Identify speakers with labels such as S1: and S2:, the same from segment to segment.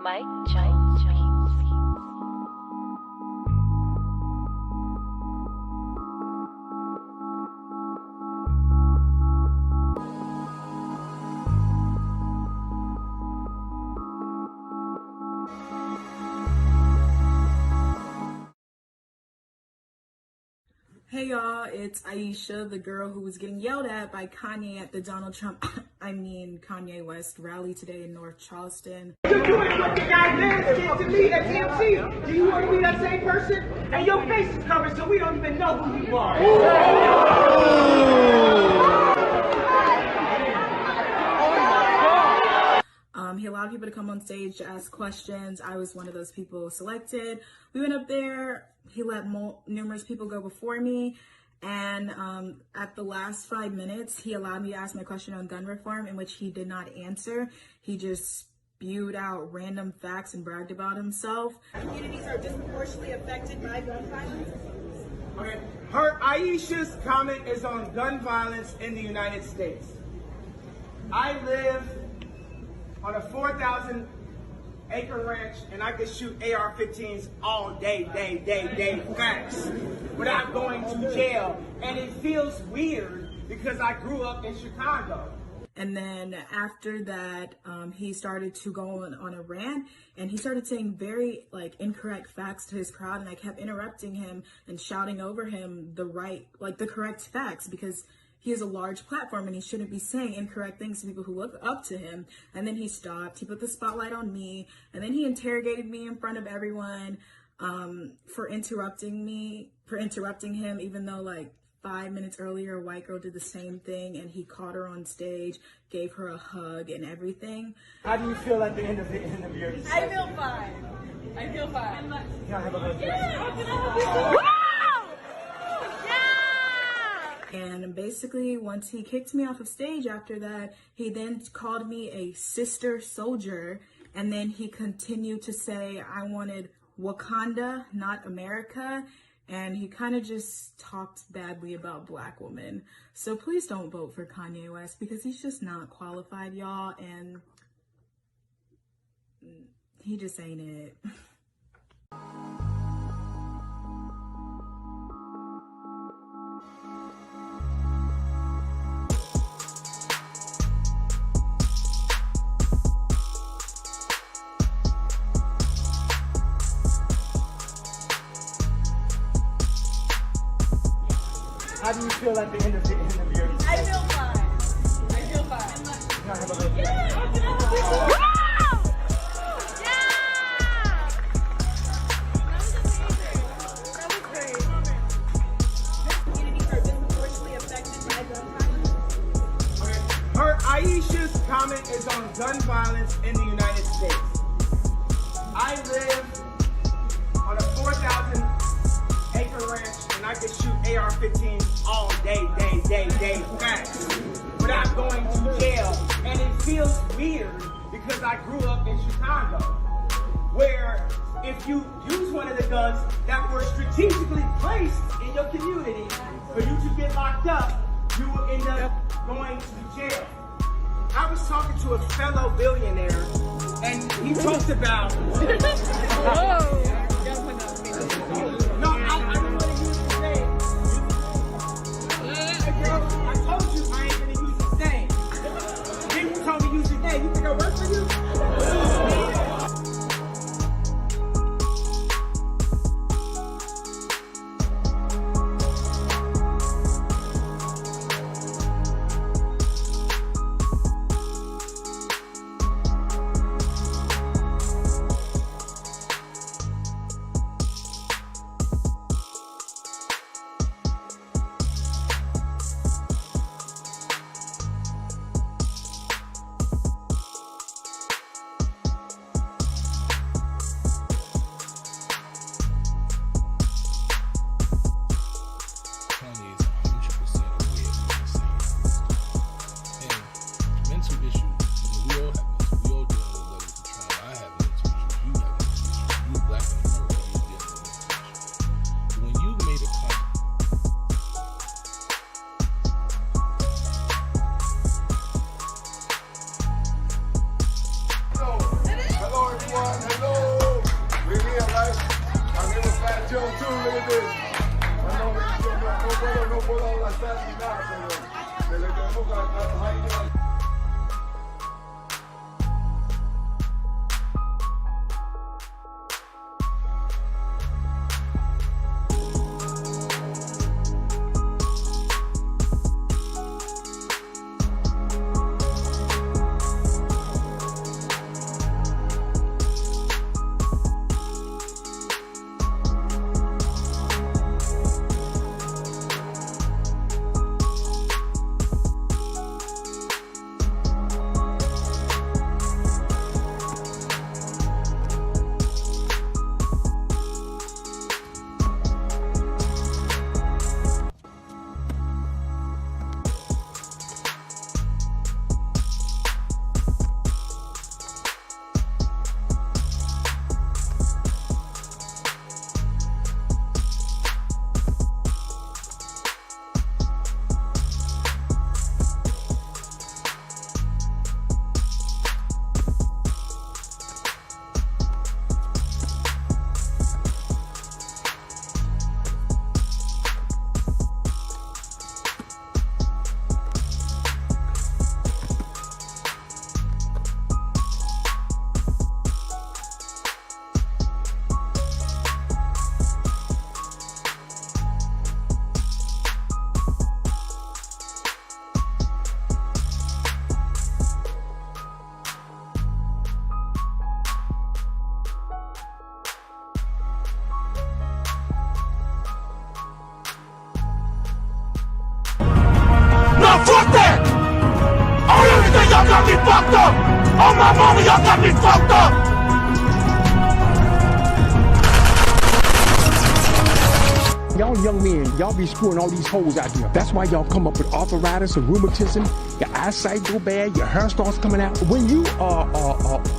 S1: Mike Jones.
S2: Hey y'all, it's Aisha, the girl who was getting yelled at by Kanye at the Kanye West rally today in North Charleston.
S3: You ain't what the guy did to me at TMC. Do you want to be that same person? And your face is covered, so we don't even know who you are.
S2: He allowed people to come on stage to ask questions. I was one of those people selected. We went up there. He let numerous people go before me. And at the last 5 minutes, he allowed me to ask my question on gun reform, in which he did not answer. He just spewed out random facts and bragged about himself.
S4: Communities are disproportionately affected by gun violence.
S3: Okay. Aisha's comment is on gun violence in the United States. I live on a 4,000-acre ranch, and I could shoot AR-15s all day, facts, without going to jail. And it feels weird because I grew up in Chicago.
S2: And then after that, he started to go on a rant, and he started saying very incorrect facts to his crowd, and I kept interrupting him and shouting over him the correct facts, because he has a large platform and he shouldn't be saying incorrect things to people who look up to him. And then he stopped. He put the spotlight on me, and then he interrogated me in front of everyone for interrupting him, even though 5 minutes earlier, a white girl did the same thing, and he caught her on stage, gave her a hug and everything.
S3: How do you feel at the end of the interview?
S4: I feel fine. I feel fine.
S3: Can I have a hug?
S2: And basically, once he kicked me off of stage after that, he then called me a sister soldier. And then he continued to say I wanted Wakanda, not America. And he kind of just talked badly about Black women. So please don't vote for Kanye West, because he's just not qualified, y'all. And he just ain't it.
S3: How do you feel at the end of the interview?
S4: I feel fine. I feel fine.
S3: Can I have a hug?
S4: That was great. Communities are disproportionately affected by gun violence.
S3: Aisha's comment is on gun violence in the United States. I live on a 4,000-acre ranch, and I could shoot AR-15s all day, facts, without going to jail. And it feels weird because I grew up in Chicago, where if you use one of the guns that were strategically placed in your community for you to get locked up, you will end up going to jail. I was talking to a fellow billionaire, and he talked about... No, I didn't want to use his name. I told you I ain't going to use his name. Then you told me use his name. You think I work for you?
S1: Fuck that! On everything, y'all got me fucked up! On my mama, y'all got me fucked up!
S5: Y'all young men, y'all be screwing all these hoes out here. That's why y'all come up with arthritis and rheumatism. Your eyesight go bad, your hair starts coming out. When you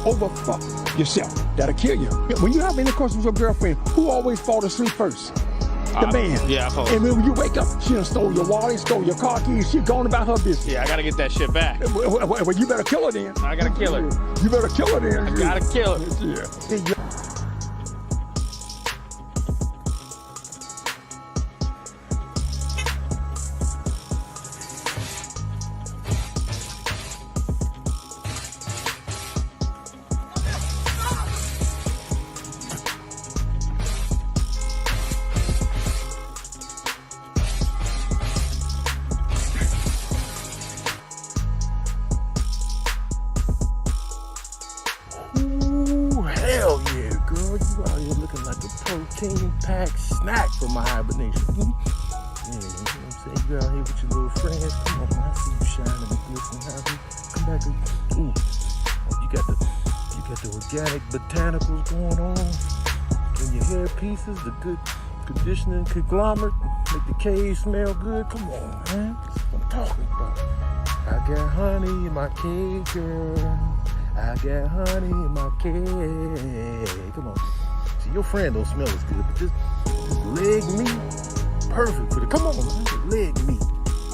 S5: overfuck yourself, that'll kill you. When you have intercourse with your girlfriend, who always fall asleep first? The man.
S6: Yeah, I fall.
S5: And when you wake up, she done stole your wallet, stole your car keys, she gone about her business.
S6: Yeah, I gotta get that shit back.
S5: Well, you better kill her then.
S6: I gotta kill her.
S5: You better kill her then.
S6: I gotta kill her.
S5: Yeah.
S1: Hell yeah, girl. You out here looking like a protein-packed snack for my hibernation. Yeah, you know what I'm saying? You out here with your little friends. Come on, man. I see you shining and glistening out here. Come back and, ooh. Oh, you got the organic botanicals going on. And your hair pieces, the good conditioning conglomerate. Make the cave smell good. Come on, man. That's what I'm talking about. I got honey in my cave, girl. I got honey in my cake. Come on. See, your friend don't smell as good, but this leg meat, perfect for the, come on, man. This leg meat,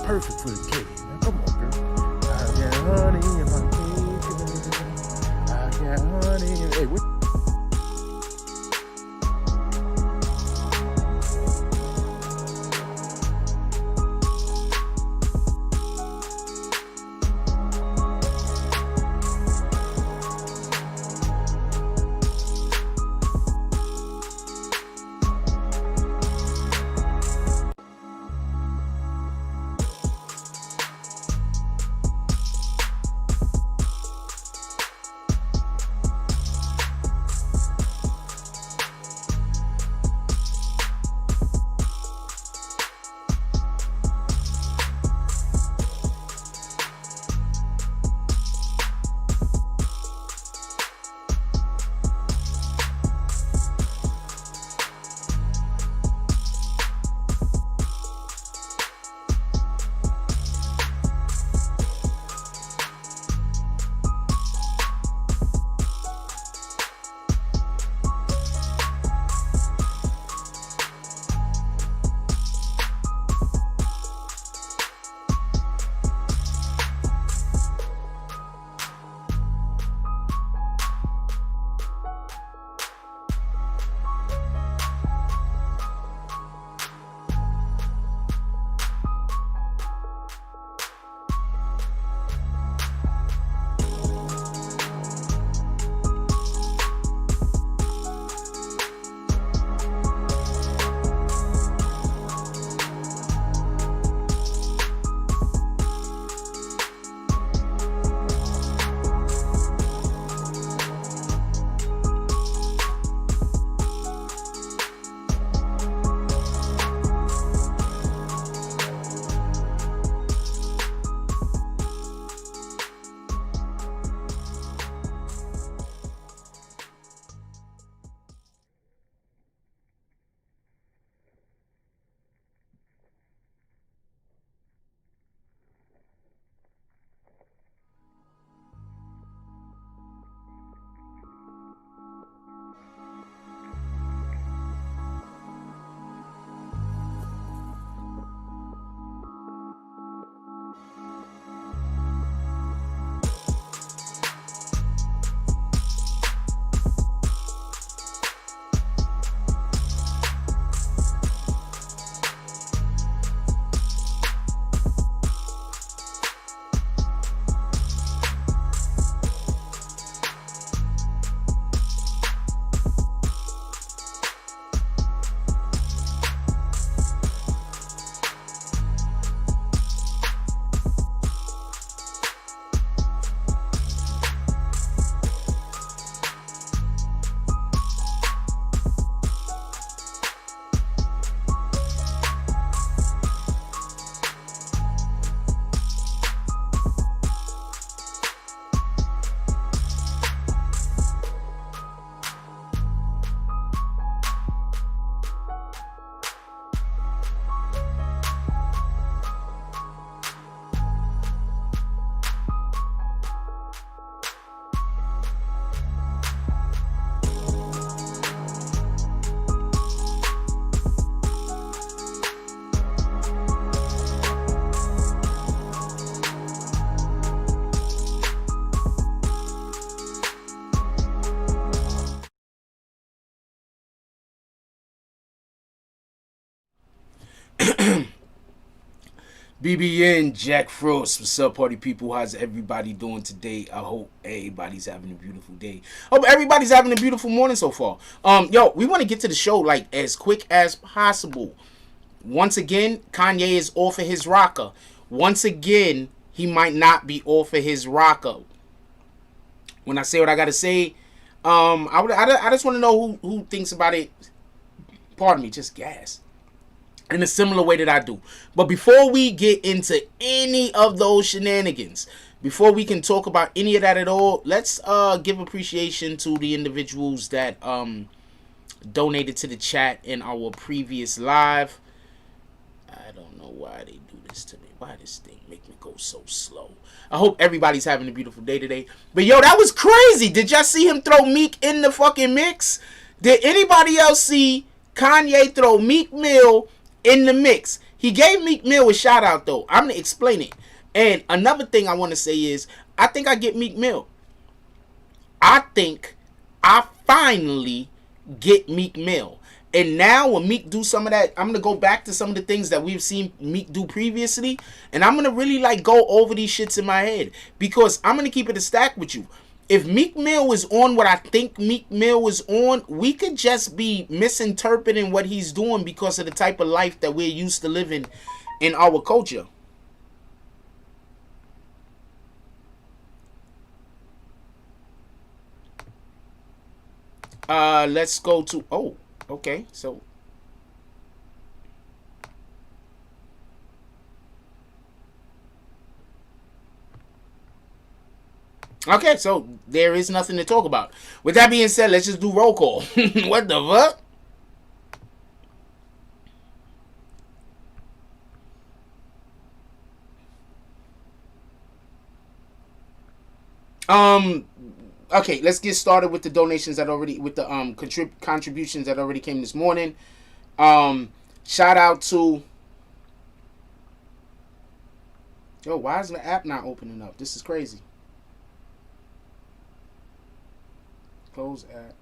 S1: perfect for the cake, man. Come on, girl. I got honey in my cake, girl. I got honey in, hey, what? BBN, Jack Frost. What's up, party people? How's everybody doing today? I hope everybody's having a beautiful day. Hope everybody's having a beautiful morning so far. Yo, we want to get to the show like as quick as possible. Once again, Kanye is off of his rocker. Once again, he might not be off of his rocker. When I say what I gotta say, I just want to know who thinks about it. Pardon me, just gas. In a similar way that I do. But before we get into any of those shenanigans, before we can talk about any of that at all, let's give appreciation to the individuals that donated to the chat in our previous live. I don't know why they do this to me. Why this thing make me go so slow? I hope everybody's having a beautiful day today. But yo, that was crazy. Did y'all see him throw Meek in the fucking mix? Did anybody else see Kanye throw Meek Mill in the mix? He gave Meek Mill a shout out though. I'm gonna explain it. And another thing I want to say is, I think I get Meek Mill. I think I finally get Meek Mill. And now when Meek do some of that, I'm gonna go back to some of the things that we've seen Meek do previously, and I'm gonna really like go over these shits in my head, because I'm gonna keep it a stack with you. If Meek Mill was on what I think Meek Mill was on, we could just be misinterpreting what he's doing because of the type of life that we're used to living in our culture. Let's go to, oh, okay, so. Okay, so there is nothing to talk about. With that being said, let's just do roll call. What the fuck? Okay, let's get started with the donations that already, with the contributions that already came this morning. Shout out to, yo, why is the app not opening up? This is crazy. Close app.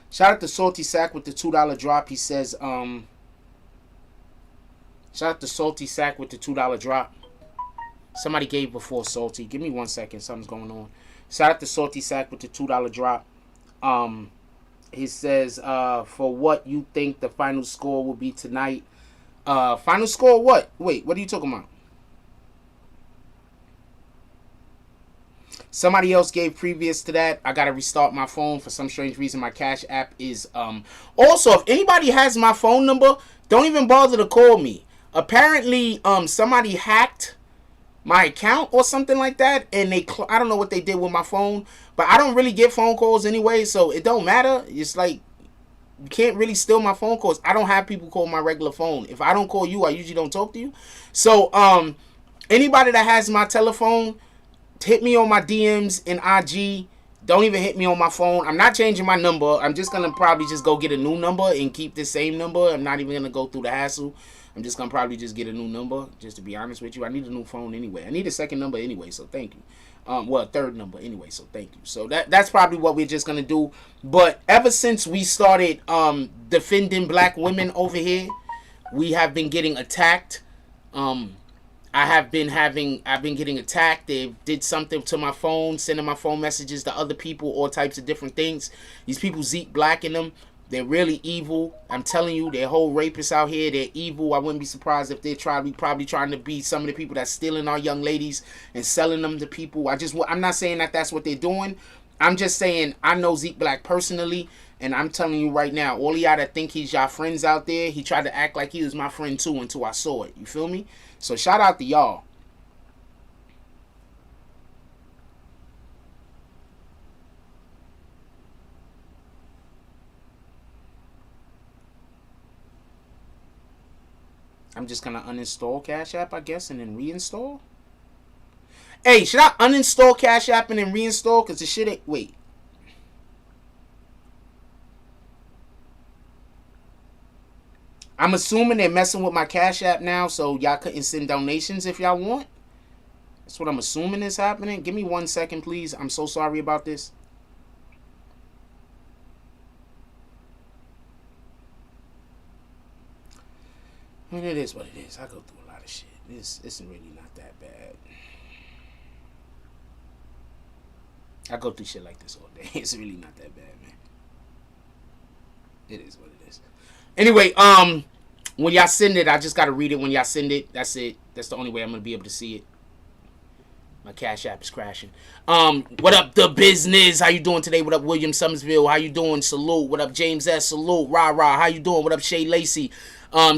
S1: Shout out to Salty Sack with the $2 drop. He says, shout out to Salty Sack with the $2 drop. Somebody gave before Salty. Give me 1 second. Something's going on. Shout out to Salty Sack with the $2 drop. He says, for what you think the final score will be tonight. Final score what? Wait, what are you talking about? Somebody else gave previous to that. I gotta restart my phone for some strange reason. My Cash App is also, if anybody has my phone number, don't even bother to call me. Apparently somebody hacked my account or something like that, and I don't know what they did with my phone, but I don't really get phone calls anyway, so it don't matter. It's like, you can't really steal my phone calls. I don't have people call my regular phone. If I don't call you, I usually don't talk to you. So anybody that has my telephone, hit me on my DMs in IG. Don't even hit me on my phone. I'm not changing my number. I'm just gonna probably just go get a new number and keep the same number. I'm not even gonna go through the hassle. I'm just gonna probably just get a new number, just to be honest with you. I need a new phone anyway. I need a second number anyway, so thank you. Well, a third number anyway, so thank you. So that's probably what we're just gonna do. But ever since we started defending black women over here, we have been getting attacked. I've been getting attacked. They did something to my phone, sending my phone messages to other people, all types of different things. These people Zeke Black in them. They're really evil. I'm telling you, they're whole rapists out here. They're evil. I wouldn't be surprised if they're probably trying to be some of the people that's stealing our young ladies and selling them to people. I'm not saying that that's what they're doing. I'm just saying I know Zeke Black personally, and I'm telling you right now, all of y'all that think he's y'all friends out there, he tried to act like he was my friend too until I saw it. You feel me? So shout out to y'all. I'm just gonna uninstall Cash App, I guess, and then reinstall. Hey, should I uninstall Cash App and then reinstall? Because the shit ain't... Wait.
S7: I'm assuming they're messing with my Cash App now, so y'all couldn't send donations if y'all want. That's what I'm assuming is happening. Give me 1 second, please. I'm so sorry about this. I mean, it is what it is. I go through a lot of shit. It's really not that bad. I go through shit like this all day. It's really not that bad, man. It is what it is. Anyway, when y'all send it, I just gotta read it when y'all send it. That's it. That's the only way I'm gonna be able to see it. My Cash App is crashing. What up, the business? How you doing today? What up, William Summersville? How you doing? Salute. What up, James S? Salute. Rah rah. How you doing? What up, Shay Lacey?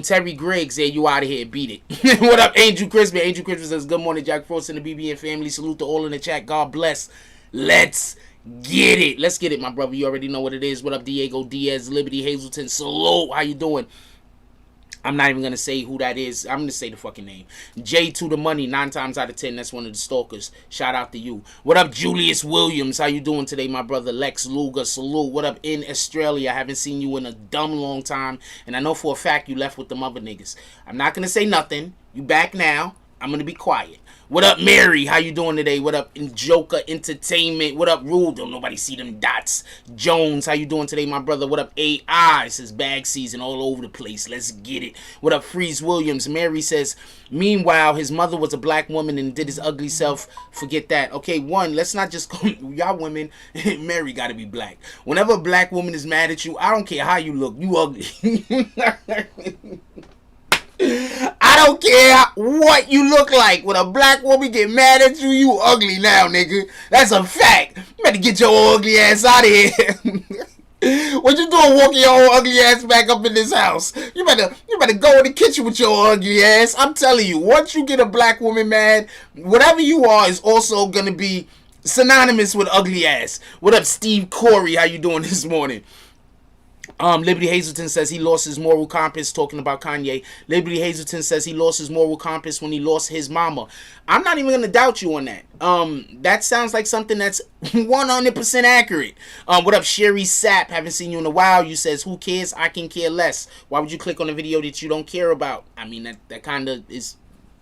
S7: Terry Griggs, yeah, you out of here. Beat it. What up, Angel Crispy? Angel Crispy says, good morning, Jack Frost and the BBN family. Salute to all in the chat. God bless. Let's get it. Let's get it, my brother. You already know what it is. What up, Diego Diaz, Liberty Hazelton? Salute. How you doing? I'm not even going to say who that is. I'm going to say the fucking name. J to the money, 9 times out of 10. That's one of the stalkers. Shout out to you. What up, Julius Williams? How you doing today, my brother? Lex Luger, salute. What up, in Australia? I haven't seen you in a dumb long time. And I know for a fact you left with them other niggas. I'm not going to say nothing. You back now. I'm going to be quiet. What up, Mary? How you doing today? What up, Joker Entertainment? What up, Rule? Don't nobody see them dots. Jones, how you doing today, my brother? What up, AI? It says bag season all over the place. Let's get it. What up, Freeze Williams? Mary says, meanwhile, his mother was a black woman and did his ugly self. Forget that. Okay, one, let's not just go, y'all women, Mary gotta be black. Whenever a black woman is mad at you, I don't care how you look. You ugly. I don't care what you look like. When a black woman get mad at you, you ugly now, nigga. That's a fact. You better get your ugly ass out of here. What you doing walking your old ugly ass back up in this house? You better go in the kitchen with your ugly ass. I'm telling you, once you get a black woman mad, whatever you are is also gonna be synonymous with ugly ass. What up, Steve Corey? How you doing this morning? Liberty Hazelton says he lost his moral compass, talking about Kanye. Liberty Hazelton says he lost his moral compass when he lost his mama. I'm not even going to doubt you on that. That sounds like something that's 100% accurate. What up, Sherry Sapp? Haven't seen you in a while. You says, who cares? I can care less. Why would you click on a video that you don't care about? I mean, that kind of is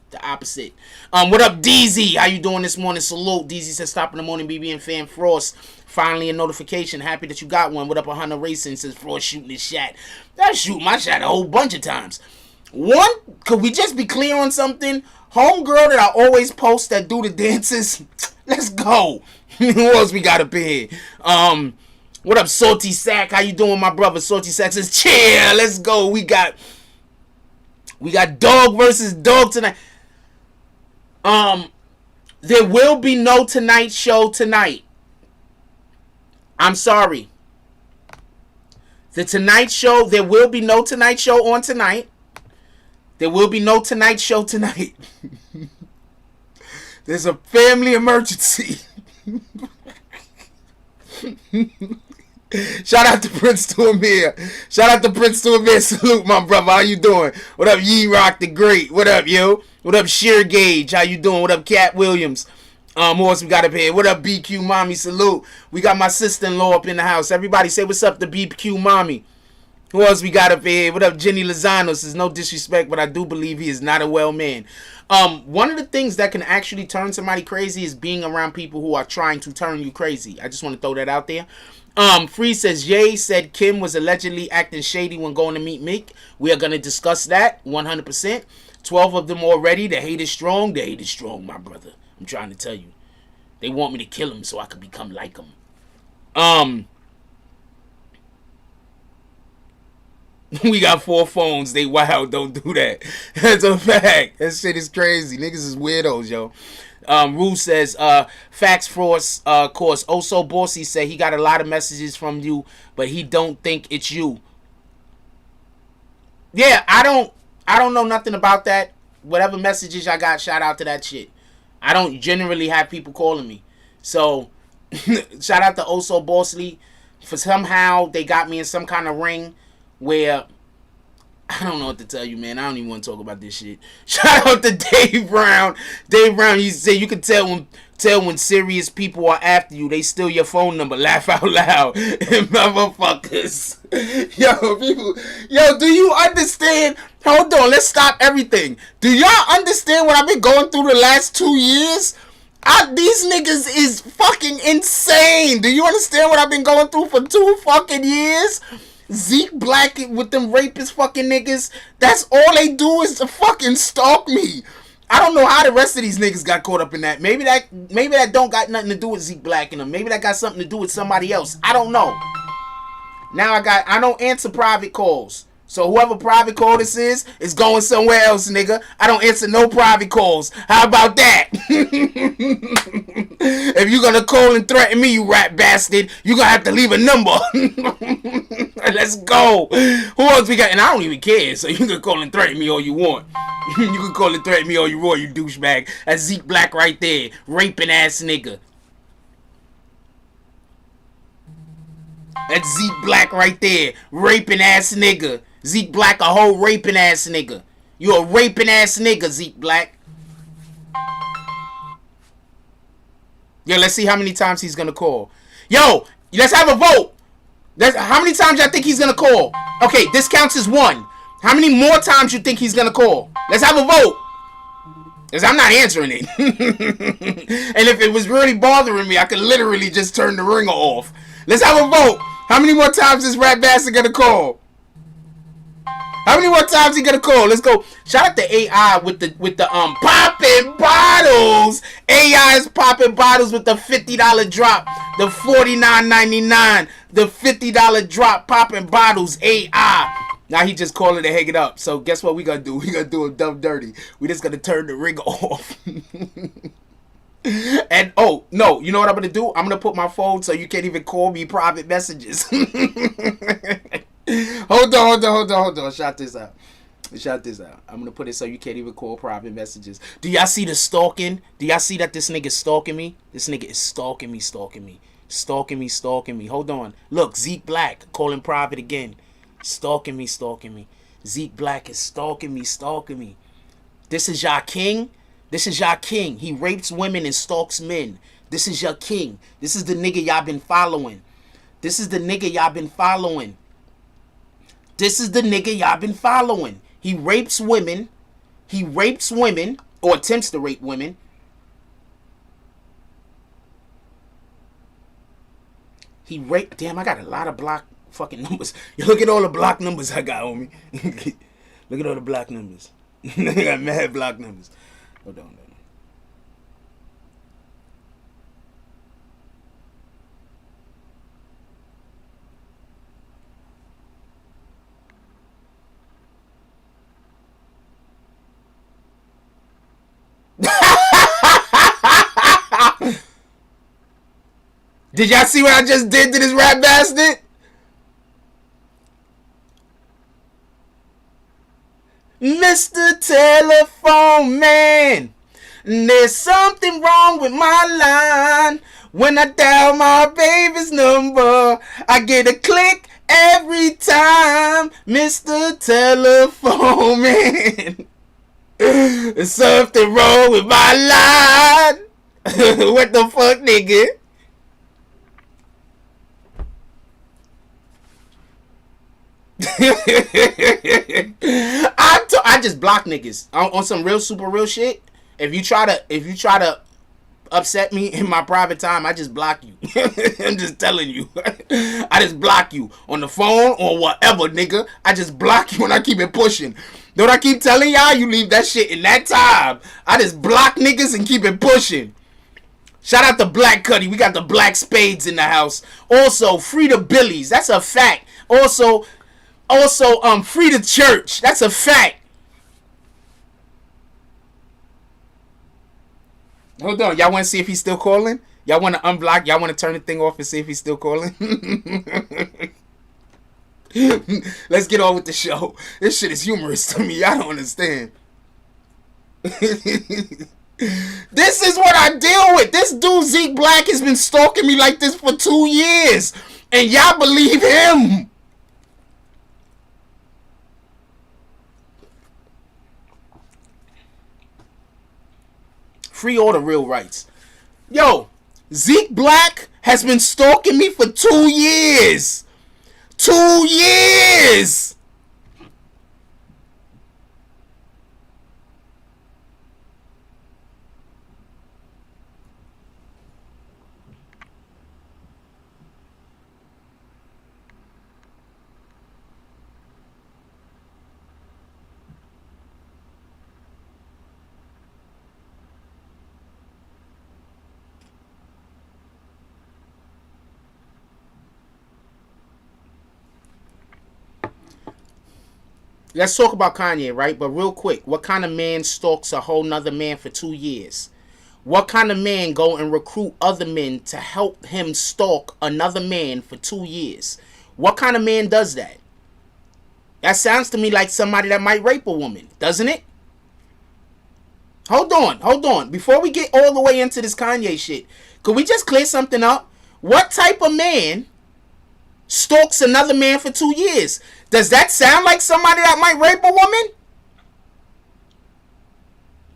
S7: the opposite. What up, DZ? How you doing this morning? Salute. DZ says, stop in the morning, BBN fan Frost. Finally a notification. Happy that you got one. What up, 100 Racing? Says Frost shooting his shot. I shoot my shot a whole bunch of times. One, could we just be clear on something? Homegirl that I always post that do the dances. Let's go. Who else we got up in here? What up, Salty Sack? How you doing, my brother? Salty Sack says, cheer. Let's go. We got dog versus dog tonight. There will be no Tonight Show tonight. I'm sorry. The Tonight Show, there will be no Tonight Show on tonight. There will be no Tonight Show tonight. There's a family emergency. Shout out to Prince to Amir. Shout out to Prince to Amir. Salute, my brother. How you doing? What up, Yee Rock the Great? What up, yo? What up, Sheer Gauge? How you doing? What up, Cat Williams? Who else we got up here? What up, BQ Mommy? Salute. We got my sister-in-law up in the house. Everybody say what's up to BQ Mommy. Who else we got up here? What up, Jenny Lozano? Says no disrespect, but I do believe he is not a well man. One of the things that can actually turn somebody crazy is being around people who are trying to turn you crazy. I just want to throw that out there. Free says, Jay said Kim was allegedly acting shady when going to meet Meek. We are going to discuss that 100%. 12 of them already. The hate is strong. The hate is strong, my brother. I'm trying to tell you. They want me to kill him so I could become like him. We got 4 phones. They wild. Don't do that. That's a fact. That shit is crazy. Niggas is weirdos, yo. Rue says, Facts Frost, course. Also, Bossy said he got a lot of messages from you, but he don't think it's you. Yeah, I don't know nothing about that. Whatever messages I got, shout out to that shit. I don't generally have people calling me. So, shout out to Also Bossy. For somehow, they got me in some kind of ring where I don't know what to tell you, man. I don't even want to talk about this shit. Shout out to Dave Brown. Dave Brown used to say you can tell when serious people are after you. They steal your phone number. Laugh out loud. Motherfuckers. Yo, people. Yo, do you understand? Hold on. Let's stop everything. Do y'all understand what I've been going through the last 2 years? These niggas is fucking insane. Do you understand what I've been going through for 2 fucking years? Zeke Black with them rapist fucking niggas. That's all they do is to fucking stalk me. I don't know how the rest of these niggas got caught up in that. Maybe that don't got nothing to do with Zeke Black and them. Maybe that got something to do with somebody else. I don't know. Now I don't answer private calls. So whoever private call this is going somewhere else, nigga. I don't answer no private calls. How about that? If you're gonna call and threaten me, you rat bastard, you're gonna have to leave a number. Let's go. Who else we got? And I don't even care, so you can call and threaten me all you want. You can call and threaten me all you want, you douchebag. That's Zeke Black right there. Raping ass nigga. That's Zeke Black right there. Raping ass nigga. Zeke Black, a whole raping ass nigga. You a raping ass nigga, Zeke Black. Yo, let's see how many times he's gonna call. Yo, let's have a vote. How many times y'all think he's gonna call? Okay, this counts as 1. How many more times you think he's gonna call? Let's have a vote. Because I'm not answering it. And if it was really bothering me, I could literally just turn the ringer off. Let's have a vote. How many more times is Rat Bastard gonna call? How many more times he gonna call? Let's go. Shout out to AI with the popping bottles. AI is popping bottles with the $50 drop, the $49.99, the $50 drop, popping bottles. AI. Now he just calling to hang it up. So guess what we gonna do? We gonna do him dumb dirty. We just gonna turn the ringer off. And oh no, you know what I'm gonna do? I'm gonna put my phone so you can't even call me private messages. Hold on. Shout this out. I'm gonna put it so you can't even call private messages. Do y'all see the stalking? Do y'all see that this nigga stalking me? This nigga is stalking me. Hold on. Look, Zeke Black calling private again. Stalking me. Zeke Black is stalking me. This is y'all king. He rapes women and stalks men. This is your king. This is the nigga y'all been following. He rapes women. Or attempts to rape women. Damn, I got a lot of block fucking numbers. Look at all the block numbers I got on me. Look at all the block numbers. I got mad block numbers. Hold on. Did y'all see what I just did to this rat bastard? Mr. Telephone Man, there's something wrong with my line. When I dial my baby's number, I get a click every time. Mr. Telephone Man, there's something wrong with my line. What the fuck, nigga? I just block niggas on some real super real shit. If you try to upset me in my private time, I just block you. I'm just telling you. I just block you on the phone or whatever, nigga. I just block you and I keep it pushing. Don't I keep telling y'all you leave that shit in that time? I just block niggas and keep it pushing. Shout out to Black Cuddy. We got the black spades in the house. Also, free the Billies. That's a fact. Also, free the church. That's a fact. Hold on. Y'all want to see if he's still calling? Y'all want to unblock? Y'all want to turn the thing off and see if he's still calling? Let's get on with the show. This shit is humorous to me. I don't understand. This is what I deal with. This dude, Zeke Black, has been stalking me like this for 2 years. And y'all believe him. Free all the real rights. Yo, Zeke Black has been stalking me for 2 years. 2 years. Let's talk about Kanye, right? But real quick, what kind of man stalks a whole nother man for 2 years? What kind of man go and recruit other men to help him stalk another man for 2 years? What kind of man does that? That sounds to me like somebody that might rape a woman, doesn't it? Hold on. Before we get all the way into this Kanye shit, could we just clear something up? What type of man stalks another man for 2 years? Does that sound like somebody that might rape a woman?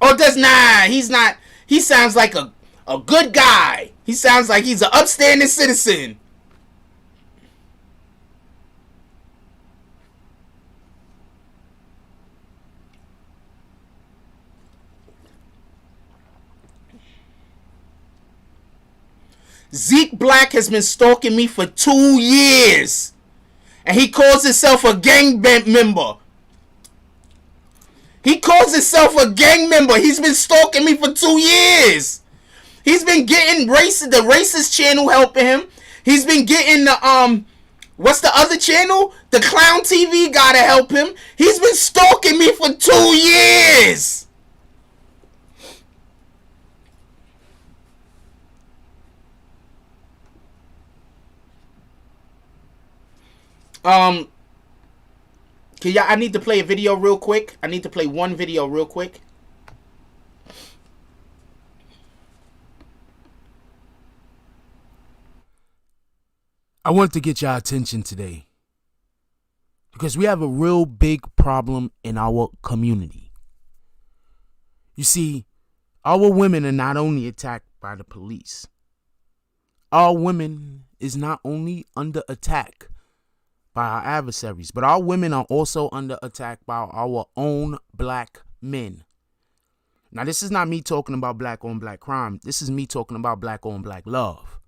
S7: Or he's not. He sounds like a good guy. He sounds like he's an upstanding citizen. Zeke Black has been stalking me for 2 years. And he calls himself a gang member. He calls himself a gang member. He's been stalking me for 2 years. He's been getting the racist channel helping him. He's been getting the what's the other channel? The Clown TV guy to help him. He's been stalking me for 2 years. I need to play a video real quick. I need to play one video real quick.
S1: I want to get your attention today because we have a real big problem in our community. You see, our women are not only attacked by the police. Our women is not only under attack by our adversaries, but our women are also under attack by our own black men. Now, this is not me talking about black on black crime. This is me talking about black on black love.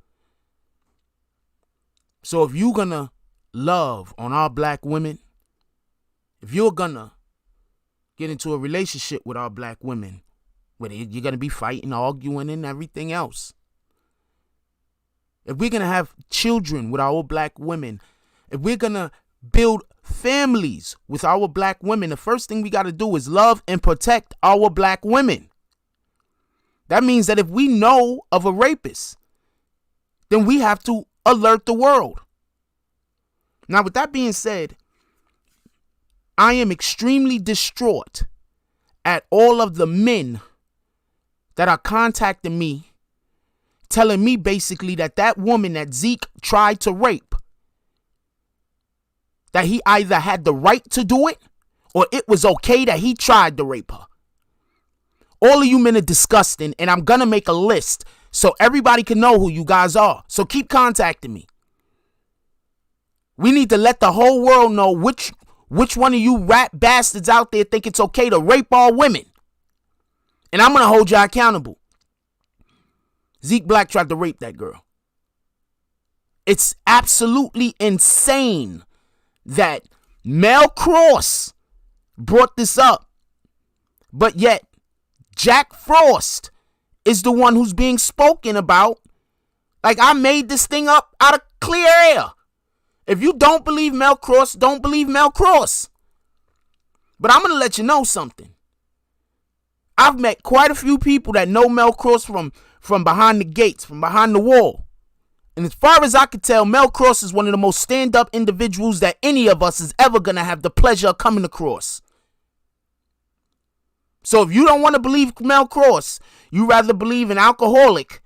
S1: So if you're gonna love on our black women, if you're gonna get into a relationship with our black women, where you're gonna be fighting, arguing, and everything else, if we're gonna have children with our black women, if we're going to build families with our black women, the first thing we got to do is love and protect our black women. That means that if we know of a rapist, then we have to alert the world. Now, with that being said, I am extremely distraught at all of the men that are contacting me, telling me basically that woman that Zeke tried to rape, that he either had the right to do it or it was okay that he tried to rape her. All of you men are disgusting, and I'm going to make a list so everybody can know who you guys are. So keep contacting me. We need to let the whole world know which one of you rat bastards out there think it's okay to rape all women. And I'm going to hold you accountable. Zeke Black tried to rape that girl. It's absolutely insane that Mel Cross brought this up, but yet Jack Frost is the one who's being spoken about. Like I made this thing up out of clear air. If you don't believe Mel Cross, don't believe Mel Cross. But I'm going to let you know something. I've met quite a few people that know Mel Cross from behind the gates, from behind the wall. And as far as I could tell, Mel Cross is one of the most stand-up individuals that any of us is ever going to have the pleasure of coming across. So if you don't want to believe Mel Cross, you rather believe an alcoholic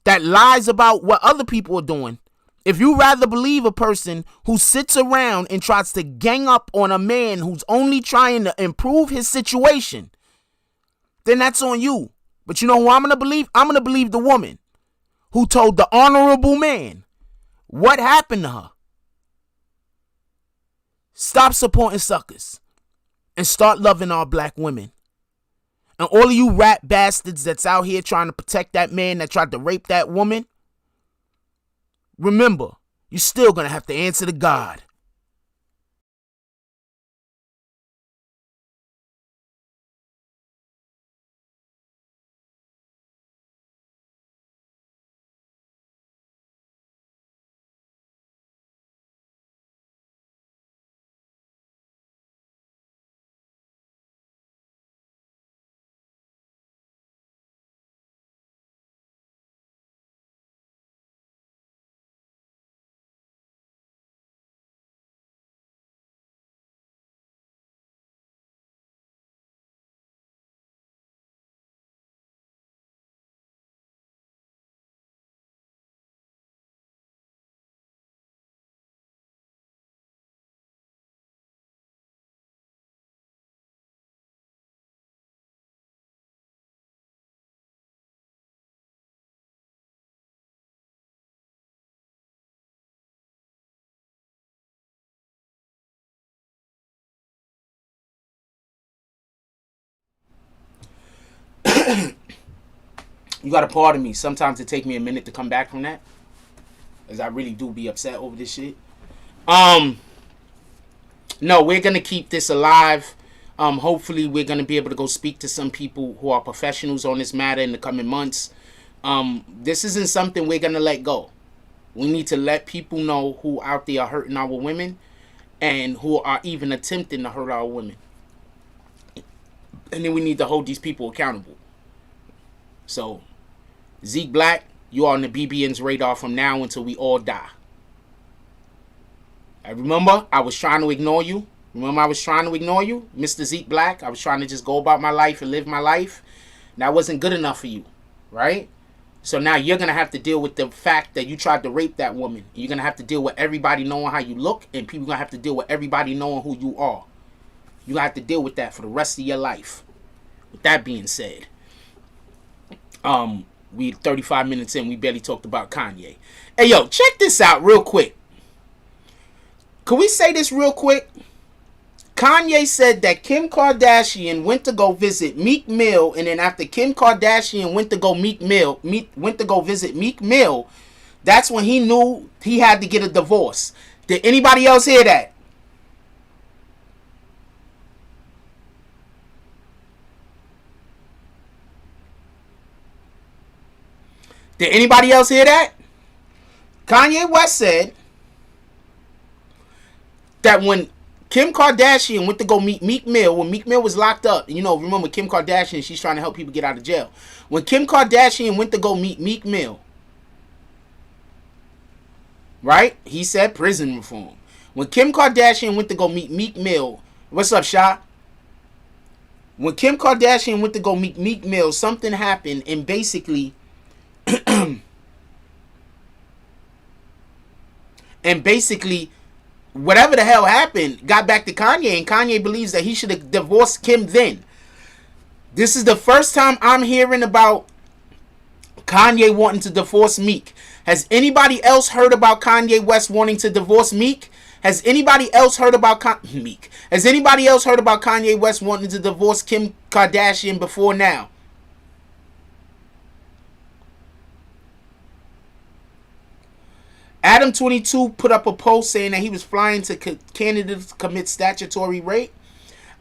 S1: that lies about what other people are doing. If you rather believe a person who sits around and tries to gang up on a man who's only trying to improve his situation, then that's on you.
S7: But you know who I'm going to believe? I'm going to believe the woman who told the honorable man what happened to her. Stop supporting suckers and start loving our black women. And all of you rat bastards that's out here trying to protect that man that tried to rape that woman, remember, you're still going to have to answer to God. You got to pardon me. Sometimes it take me a minute to come back from that, as I really do be upset over this shit. No, we're gonna keep this alive. Hopefully, we're gonna be able to go speak to some people who are professionals on this matter in the coming months. This isn't something we're gonna let go. We need to let people know who out there are hurting our women and who are even attempting to hurt our women. And then we need to hold these people accountable. So, Zeke Black, you are on the BBN's radar from now until we all die. I remember I was trying to ignore you. Mr. Zeke Black. I was trying to just go about my life and live my life. That wasn't good enough for you, right? So now you're going to have to deal with the fact that you tried to rape that woman. You're going to have to deal with everybody knowing how you look, and people going to have to deal with everybody knowing who you are. You're going to have to deal with that for the rest of your life. With that being said, we 35 minutes in, we barely talked about Kanye. Hey, yo, check this out real quick. Could we say this real quick? Kanye said that Kim Kardashian went to go visit Meek Mill, and then after Kim Kardashian went to go visit Meek Mill, that's when he knew he had to get a divorce. Did anybody else hear that? Did anybody else hear that? Kanye West said that when Kim Kardashian went to go meet Meek Mill, when Meek Mill was locked up, you know, remember Kim Kardashian, she's trying to help people get out of jail. When Kim Kardashian went to go meet Meek Mill, right? He said prison reform. When Kim Kardashian went to go meet Meek Mill, what's up, Sha? When Kim Kardashian went to go meet Meek Mill, something happened, and basically whatever the hell happened got back to Kanye, and Kanye believes that he should have divorced Kim then. This is the first time I'm hearing about Kanye wanting to divorce Meek. Has anybody else heard about Kanye West wanting to divorce Meek? Has anybody else heard about Meek? Has anybody else heard about Kanye West wanting to divorce Kim Kardashian before now? Adam22 put up a post saying that he was flying to Canada to commit statutory rape.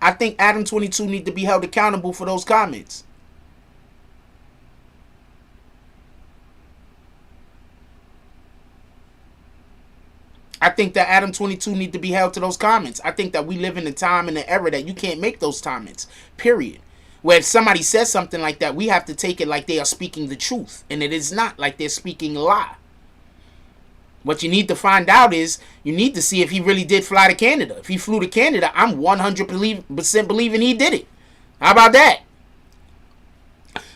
S7: I think Adam22 need to be held accountable for those comments. I think that Adam22 need to be held to those comments. I think that we live in a time and an era that you can't make those comments, period. Where if somebody says something like that, we have to take it like they are speaking the truth. And it is not like they're speaking a lie. What you need to find out is, you need to see if he really did fly to Canada. If he flew to Canada, I'm 100% believing he did it. How about that?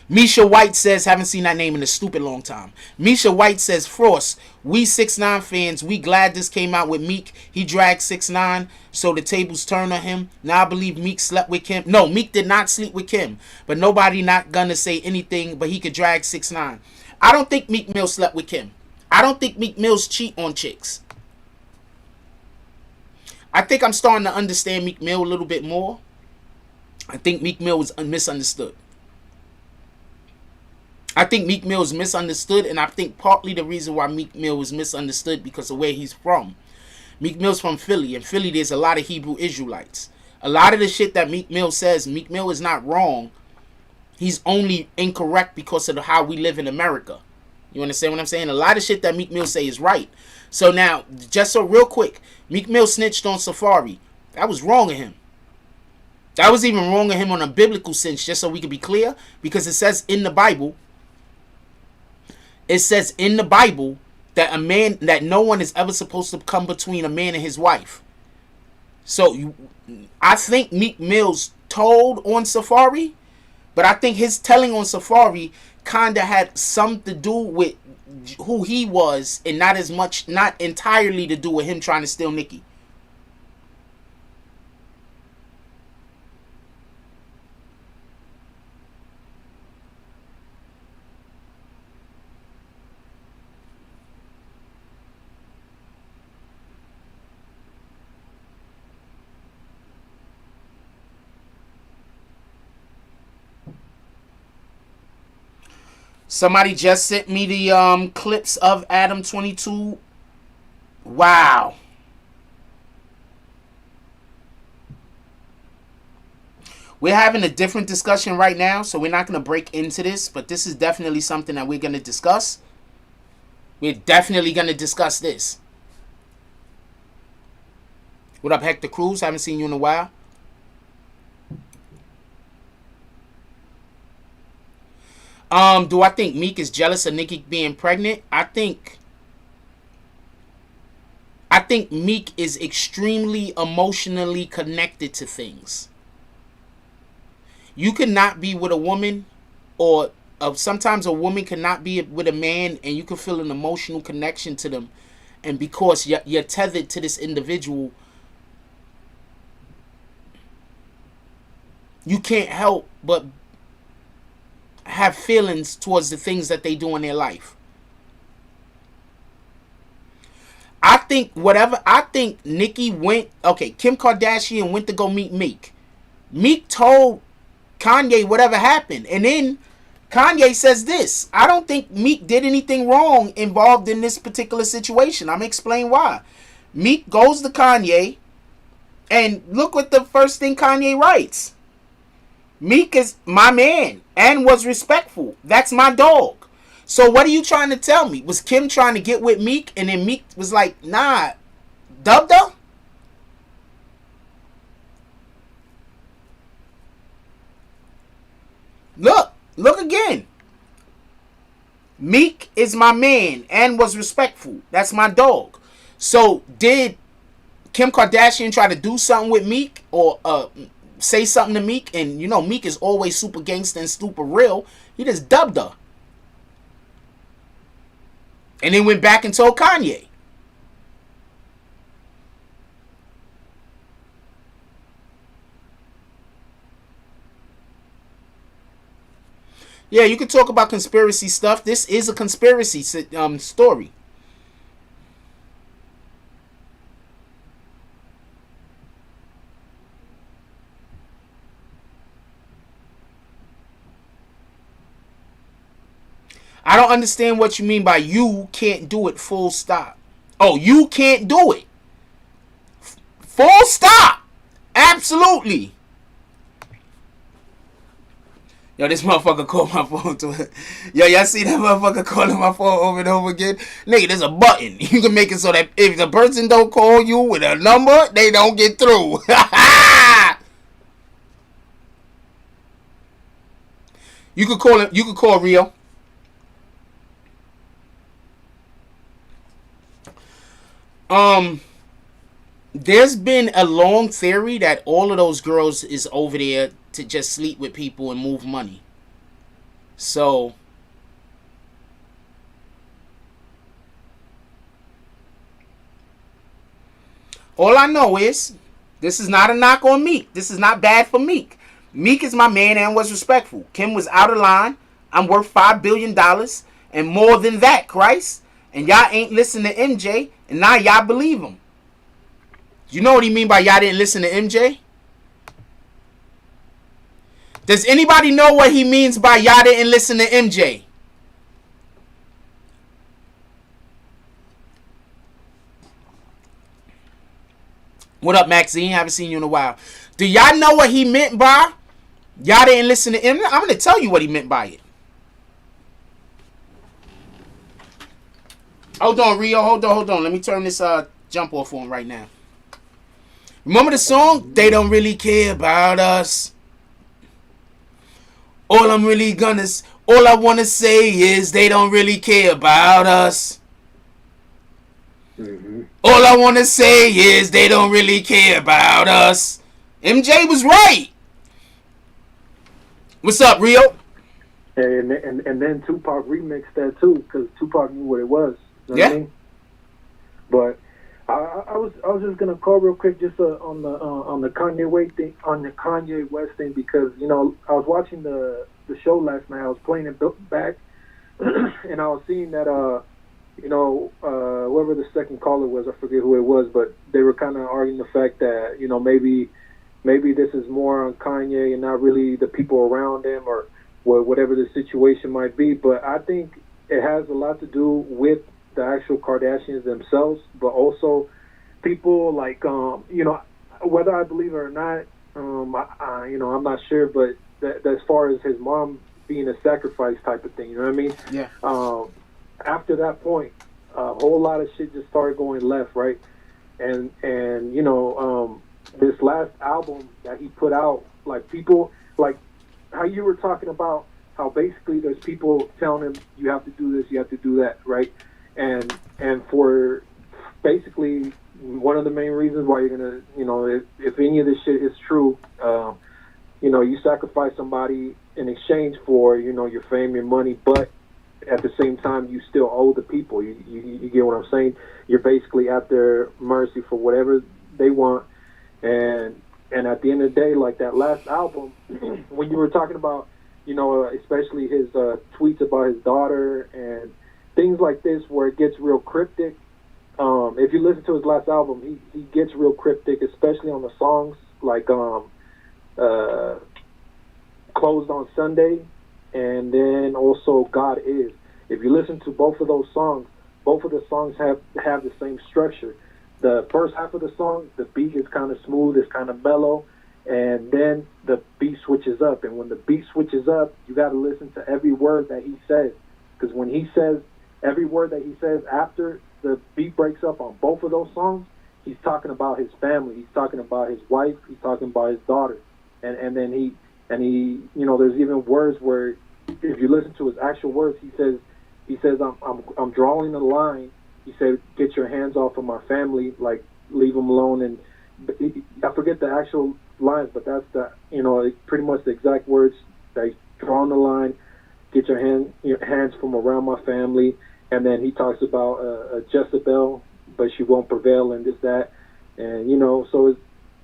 S7: Misha White says, haven't seen that name in a stupid long time. Misha White says, Frost, we 6ix9ine fans, we glad this came out with Meek. He dragged 6ix9ine, so the tables turned on him. Now I believe Meek slept with Kim. No, Meek did not sleep with Kim. But nobody not gonna say anything, but he could drag 6ix9ine. I don't think Meek Mill slept with Kim. I don't think Meek Mill's cheat on chicks. I think I'm starting to understand Meek Mill a little bit more. I think Meek Mill was misunderstood. I think Meek Mill is misunderstood, and I think partly the reason why Meek Mill is misunderstood because of where he's from. Meek Mill's from Philly. In Philly, there's a lot of Hebrew Israelites. A lot of the shit that Meek Mill says, Meek Mill is not wrong. He's only incorrect because of how we live in America. You understand what I'm saying? A lot of shit that Meek Mill say is right. So now, just so real quick, Meek Mill snitched on Safari. That was wrong of him. That was even wrong of him on a biblical sense, just so we can be clear, because it says in the Bible, that no one is ever supposed to come between a man and his wife. So I think Meek Mill's told on Safari, but I think his telling on Safari kind of had something to do with who he was, and not entirely to do with him trying to steal Nicki. Somebody just sent me the clips of Adam 22. Wow. We're having a different discussion right now, so we're not going to break into this, but this is definitely something that we're going to discuss. We're definitely going to discuss this. What up, Hector Cruz? Haven't seen you in a while. Do I think Meek is jealous of Nicki being pregnant? I think Meek is extremely emotionally connected to things. You cannot be with a woman, or sometimes a woman cannot be with a man, and you can feel an emotional connection to them, and because you're tethered to this individual, you can't help but have feelings towards the things that they do in their life. I think Nicki went, Kim Kardashian went to go meet Meek. Meek told Kanye whatever happened, and then Kanye says this: I don't think Meek did anything wrong involved in this particular situation. I'm gonna explain why. Meek goes to Kanye, and look what the first thing Kanye writes. Meek is my man and was respectful. That's my dog. So what are you trying to tell me? Was Kim trying to get with Meek, and then Meek was like, nah, dub? Look again. Meek is my man and was respectful. That's my dog. So did Kim Kardashian try to do something with Meek, or say something to Meek? And you know Meek is always super gangster and super real. He just dubbed her. And then went back and told Kanye. Yeah, you can talk about conspiracy stuff. This is a conspiracy story. I don't understand what you mean by you can't do it, full stop. Oh, you can't do it. Full stop. Absolutely. Yo, this motherfucker called my phone to it. Yo, y'all see that motherfucker calling my phone over and over again? Nigga, there's a button. You can make it so that if the person don't call you with a number, they don't get through. You could call him. You could call Rio. There's been a long theory that all of those girls is over there to just sleep with people and move money. So all I know is this is not a knock on Meek. This is not bad for Meek. Meek is my man and was respectful. Kim was out of line. I'm worth $5 billion and more than that, Christ. And y'all ain't listen to MJ, and now y'all believe him. You know what he mean by y'all didn't listen to MJ? Does anybody know what he means by y'all didn't listen to MJ? What up, Maxine? Haven't seen you in a while. Do y'all know what he meant by y'all didn't listen to him? I'm going to tell you what he meant by it. Hold on, Rio. Hold on. Let me turn this jump off on right now. Remember the song? They don't really care about us. All I want to say is they don't really care about us.
S8: Mm-hmm.
S7: All I want to say is they don't really care about us. MJ was right. What's up, Rio?
S8: And then Tupac remixed that too, because Tupac knew what it was. You know what I mean? But I was just gonna call real quick just on the Kanye West thing, because I was watching the show last night. I was playing it back, and I was seeing that whoever the second caller was, I forget who it was, but they were kind of arguing the fact that maybe this is more on Kanye and not really the people around him or whatever the situation might be. But I think it has a lot to do with the actual Kardashians themselves, but also people like whether I believe it or not, I'm not sure, but as far as his mom being a sacrifice type of thing, you know what I mean?
S7: Yeah.
S8: After that point, a whole lot of shit just started going left, right? And this last album that he put out, like people, like how you were talking about how basically there's people telling him you have to do this, you have to do that, right? And for basically one of the main reasons why you're gonna, if any of this shit is true, you sacrifice somebody in exchange for, your fame, your money, but at the same time you still owe the people. You get what I'm saying? You're basically at their mercy for whatever they want. And at the end of the day, like that last album, when you were talking about, especially his tweets about his daughter and things like this, where it gets real cryptic. If you listen to his last album, he gets real cryptic, especially on the songs like Closed on Sunday, and then also God Is. If you listen to both of those songs have the same structure. The first half of the song, the beat is kind of smooth, it's kind of mellow, and then the beat switches up. And when the beat switches up, you got to listen to every word that he says, because when he says every word that he says after the beat breaks up on both of those songs, he's talking about his family, he's talking about his wife, he's talking about his daughter, and then he there's even words where if you listen to his actual words, he says I'm drawing a line. He said, get your hands off of my family, like leave them alone. And I forget the actual lines, but that's pretty much the exact words. That he's drawing the line, get your hands from around my family. And then he talks about a Jezebel, but she won't prevail, and this, that. And, so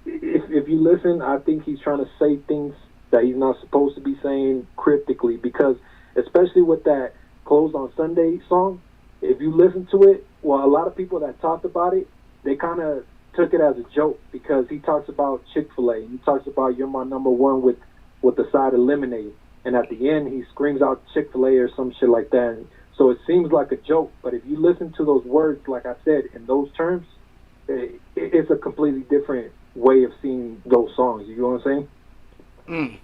S8: if you listen, I think he's trying to say things that he's not supposed to be saying cryptically, because especially with that Closed on Sunday song, if you listen to it, well, a lot of people that talked about it, they kind of took it as a joke, because he talks about Chick-fil-A, and he talks about you're my number one with the side of lemonade, and at the end he screams out Chick-fil-A or some shit like that. And so it seems like a joke, but if you listen to those words, like I said, in those terms, it's a completely different way of seeing those songs. You know what I'm saying?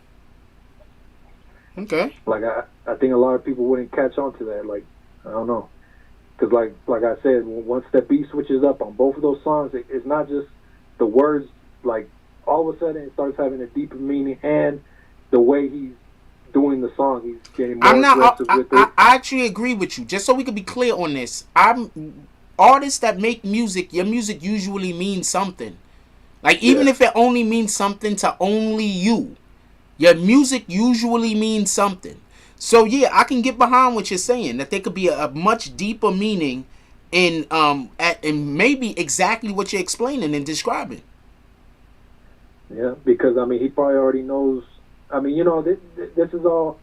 S7: Okay.
S8: Like I think a lot of people wouldn't catch on to that. Like, I don't know, because like I said, once that beat switches up on both of those songs, it's not just the words. Like all of a sudden, it starts having a deeper meaning, and the way he's doing the song, he's getting more aggressive with it.
S7: I actually agree with you. Just so we can be clear on this, artists that make music, your music usually means something. Like even if it only means something to only you, your music usually means something. So yeah, I can get behind what you're saying, that there could be a much deeper meaning in and maybe exactly what you're explaining and describing.
S8: Yeah, because I mean, he probably already knows. I mean, you know, this is all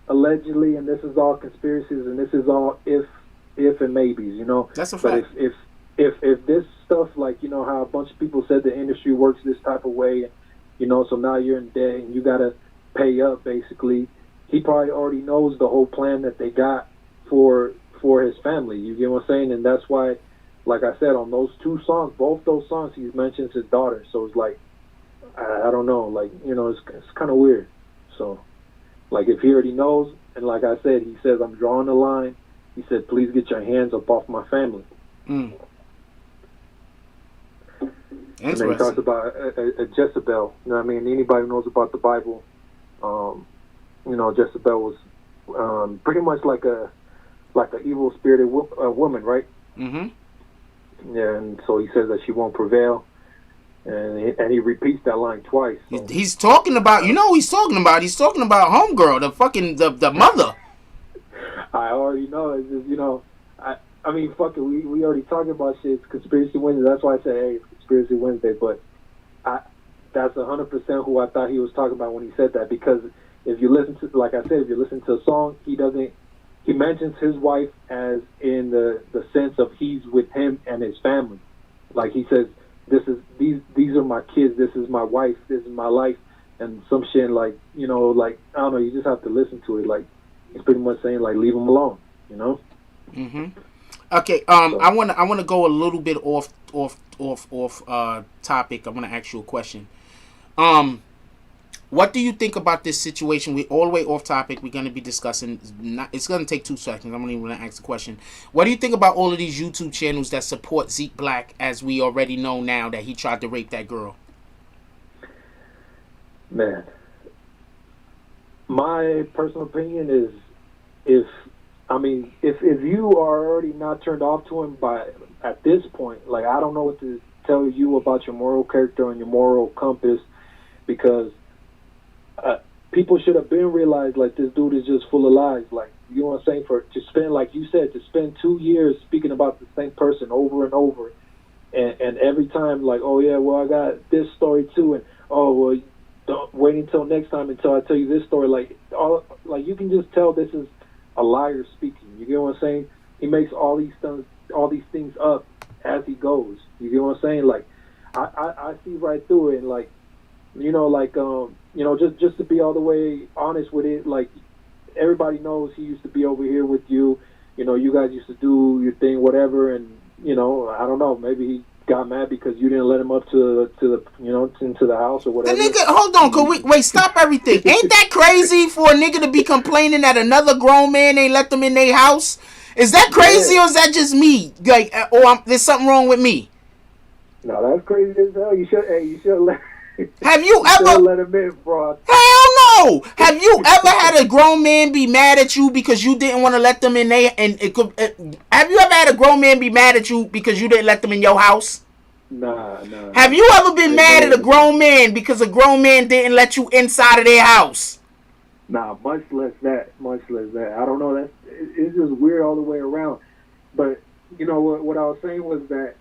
S8: allegedly, and this is all conspiracies, and this is all if and maybes. You know,
S7: That's a fact.
S8: But if this stuff, like, you know, how a bunch of people said the industry works this type of way, you know, so now you're in debt and you gotta pay up basically. He probably already knows the whole plan that they got for his family. You get what I'm saying? And that's why, like I said, on those two songs, both those songs, he mentions his daughter. So it's like, I don't know, like, you know, it's kind of weird. So, like, if he already knows, and like I said, he says, I'm drawing the line. He said, please get your hands up off my family.
S7: Mm.
S8: And then he talks about a Jezebel. You know what I mean? Anybody who knows about the Bible, you know, Jezebel was pretty much like a evil spirited woman, right?
S7: Mm-hmm.
S8: Yeah, and so he says that she won't prevail, and he repeats that line twice. So.
S7: He's talking about, you know, who he's talking about. He's talking about homegirl, the fucking the mother.
S8: I already know. It's just, you know, I mean, fuck it. We already talking about shit. It's Conspiracy Wednesday. That's why I said, hey, it's Conspiracy Wednesday. But that's 100% who I thought he was talking about when he said that. Because if you listen to, like I said, if you listen to a song, he mentions his wife as in the sense of he's with him and his family. Like he says, these are my kids. This is my wife. This is my life. And some shit, like, you know, like, I don't know. You just have to listen to it. Like, he's pretty much saying, like, leave him alone. You know.
S7: Mm-hmm. Okay, I wanna go a little bit off topic. I wanna ask you a question. What do you think about this situation? We all the way off topic. We're gonna be discussing. It's gonna take 2 seconds. I'm only gonna ask the question. What do you think about all of these YouTube channels that support Zeke Black, as we already know now that he tried to rape that girl?
S8: Man, my personal opinion is, if you are already not turned off to him at this point, like, I don't know what to tell you about your moral character and your moral compass, because people should have been realized, like, this dude is just full of lies. Like, you know what I'm saying? To spend, like you said, to spend 2 years speaking about the same person over and over, and every time, like, oh yeah, well, I got this story too, and oh well, don't wait until next time until I tell you this story. Like, you can just tell this is a liar speaking. You get what I'm saying? He makes all these things up as he goes. You get what I'm saying? Like, I see right through it, and like, you know, like, you know, just to be all the way honest with it, like, everybody knows he used to be over here with you. You know, you guys used to do your thing, whatever, and, you know, I don't know, maybe he got mad because you didn't let him up to the you know, into the house or whatever.
S7: The nigga, hold on, wait, stop everything. Ain't that crazy for a nigga to be complaining that another grown man ain't let them in their house? Is that crazy, or is that just me? Like, there's something wrong with me?
S8: No, that's crazy as hell. You should let.
S7: Have you ever
S8: let him in, bro?
S7: Hell no! Have you ever had a grown man be mad at you because you didn't want to let them in there? And have you ever had a grown man be mad at you because you didn't let them in your house?
S8: Nah.
S7: Have you ever been mad at a grown man because a grown man didn't let you inside of their house?
S8: Nah, much less that. I don't know. It's just weird all the way around. But, you know, what I was saying was that,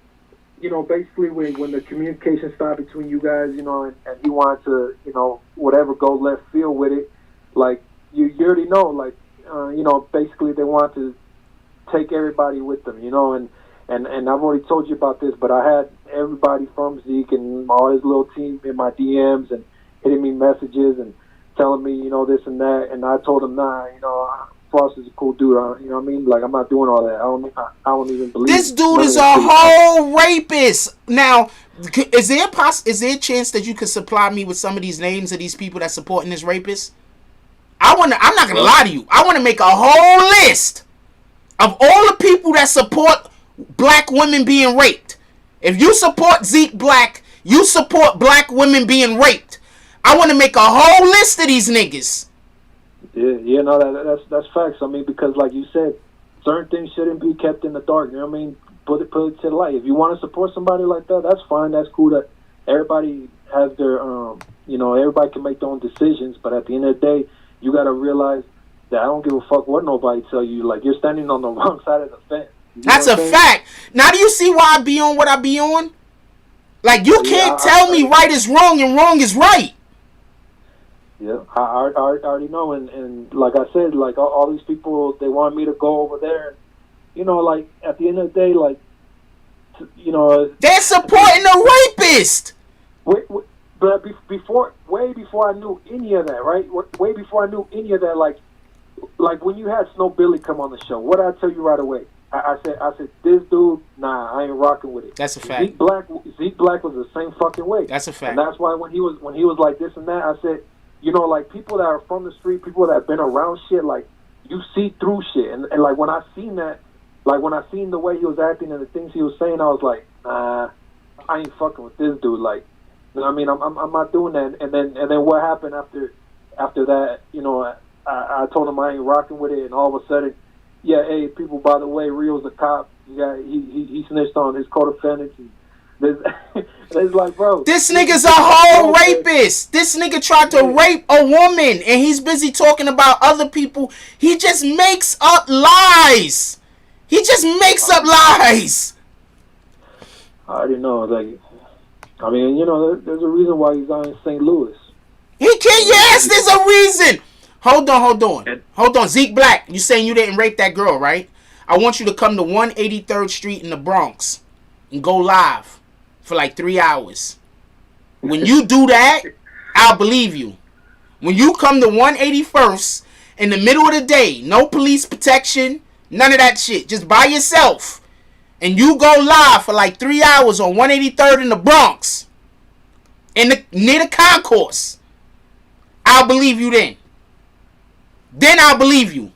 S8: you know, basically when the communication stopped between you guys, you know, and he wanted to, you know, whatever, go left field with it, like, you already know, like, you know, basically they want to take everybody with them, you know, and I've already told you about this, but I had everybody from Zeke and all his little team in my DMs and hitting me messages and telling me, you know, this and that, and I told him, nah, you know, Frost is a cool dude, you know what I mean? Like, I'm not doing all that. I don't even believe
S7: this dude is a whole rapist. Now, is there a chance that you could supply me with some of these names of these people that's supporting this rapist? I'm not gonna lie to you. I want to make a whole list of all the people that support black women being raped. If you support Zeke Black, you support black women being raped. I want to make a whole list of these niggas.
S8: Yeah, no, that's facts. I mean, because like you said, certain things shouldn't be kept in the dark. You know what I mean? Put it to the light. If you want to support somebody like that, that's fine. That's cool. That everybody has their, you know, everybody can make their own decisions. But at the end of the day, you got to realize that I don't give a fuck what nobody tell you. Like, you're standing on the wrong side of the fence. You know
S7: That's
S8: what
S7: a
S8: I'm saying?
S7: fact. Now, do you see why I be on what I be on? Like, you can't tell me right is wrong and wrong is right.
S8: Yeah, I already know, and like I said, like all these people, they want me to go over there, and, you know, like at the end of the day, like, you know,
S7: they're supporting a rapist.
S8: But way before I knew any of that, right? Way before I knew any of that, like when you had Snow Billy come on the show, what did I tell you right away? I said, this dude, nah, I ain't rocking with it.
S7: That's a fact.
S8: Zeke Black was the same fucking way.
S7: That's a fact.
S8: And that's why when he was like this and that, I said, you know, like, people that are from the street, people that have been around shit, like, you see through shit. And like, when I seen that, like, when I seen the way he was acting and the things he was saying, I was like, nah, I ain't fucking with this dude. Like, you know what I mean? I'm not doing that. And then what happened after that, you know, I told him I ain't rocking with it, and all of a sudden, yeah, hey, people, by the way, Rio's a cop. He snitched on his co-defendants. It's like, bro,
S7: this nigga's a whole rapist. This nigga tried to rape a woman, and he's busy talking about other people. He just makes up lies. He just makes up lies.
S8: I already know. Like, I mean, you know, there's a reason why he's out in St. Louis.
S7: He can't. Yes, there's a reason. Hold on. Zeke Black, you saying you didn't rape that girl, right? I want you to come to 183rd Street in the Bronx and go live for like 3 hours. When you do that, I'll believe you. When you come to 181st in the middle of the day, no police protection, none of that shit, just by yourself, and you go live for like 3 hours on 183rd in the Bronx, near the concourse, I'll believe you then. Then I'll believe you.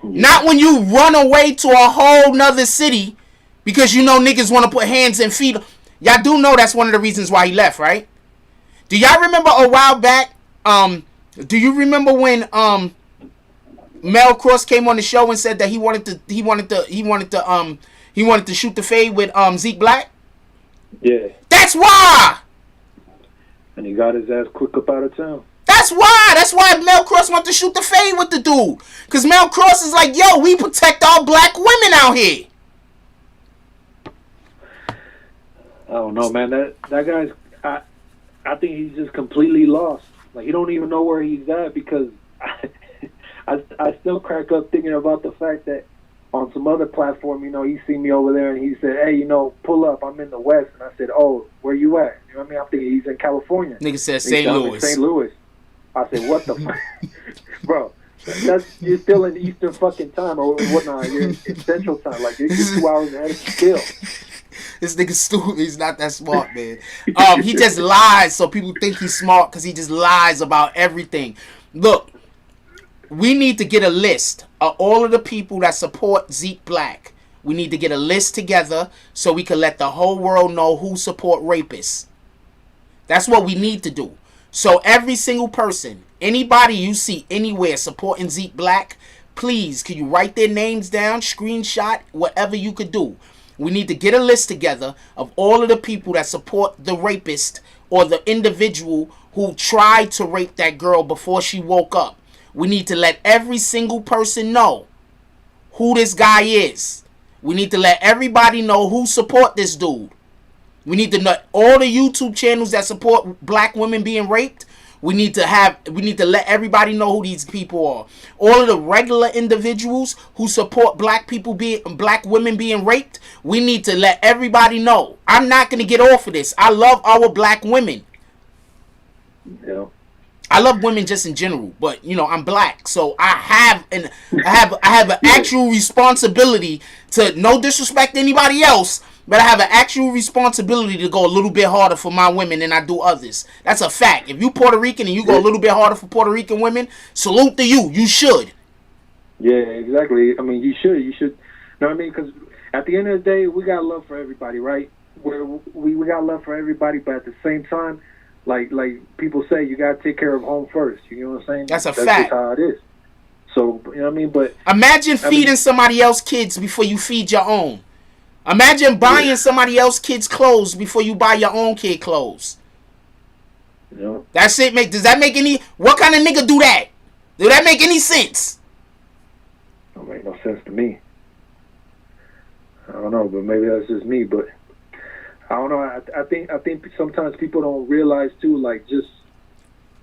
S7: Not when you run away to a whole nother city because you know niggas want to put hands and feet. Y'all do know that's one of the reasons why he left, right? Do y'all remember a while back? Do you remember when Mel Cross came on the show and said that he wanted to shoot the fade with Zeke Black?
S8: Yeah.
S7: That's why.
S8: And he got his ass quick up out of town.
S7: That's why Mel Cross wanted to shoot the fade with the dude. Because Mel Cross is like, yo, we protect all black women out here.
S8: I don't know, man. That guy's, I think he's just completely lost. Like, he don't even know where he's at, because I still crack up thinking about the fact that on some other platform, you know, he seen me over there and he said, hey, you know, pull up, I'm in the West. And I said, oh, where you at? You know what I mean? I'm thinking he's in California.
S7: Nigga said St. Louis.
S8: St. Louis. I said, what the fuck? Bro, you're still in Eastern fucking time or whatnot. You're in Central time. Like, you're 2 hours ahead of still.
S7: This nigga stupid. He's not that smart, man. He just lies so people think he's smart because he just lies about everything. Look, we need to get a list of all of the people that support Zeke Black. We need to get a list together so we can let the whole world know who support rapists. That's what we need to do. So every single person, anybody you see anywhere supporting Zeke Black, please, can you write their names down, screenshot, whatever you could do. We need to get a list together of all of the people that support the rapist or the individual who tried to rape that girl before she woke up. We need to let every single person know who this guy is. We need to let everybody know who support this dude. We need to know all the YouTube channels that support black women being raped. We need to let everybody know who these people are. All of the regular individuals who support black women being raped. We need to let everybody know. I'm not gonna get off of this. I love our black women.
S8: Yeah.
S7: I love women just in general, but you know I'm black, so I have an actual responsibility to, no disrespect to anybody else, but I have an actual responsibility to go a little bit harder for my women than I do others. That's a fact. If you Puerto Rican and you go a little bit harder for Puerto Rican women, salute to you. You should.
S8: Yeah, exactly. I mean, you should. You know what I mean? Because at the end of the day, we got love for everybody, right? We got love for everybody, but at the same time, like people say, you got to take care of home first. You know what I'm saying?
S7: That's fact.
S8: That's just how it is. So, you know what I mean? But
S7: imagine feeding somebody else's kids before you feed your own. Imagine buying somebody else's kids clothes before you buy your own kid clothes.
S8: Yeah.
S7: That shit does that make any, what kind of nigga do that? Do that make any sense?
S8: Don't make no sense to me. I don't know, but maybe that's just me. But I don't know. I think sometimes people don't realize too, like just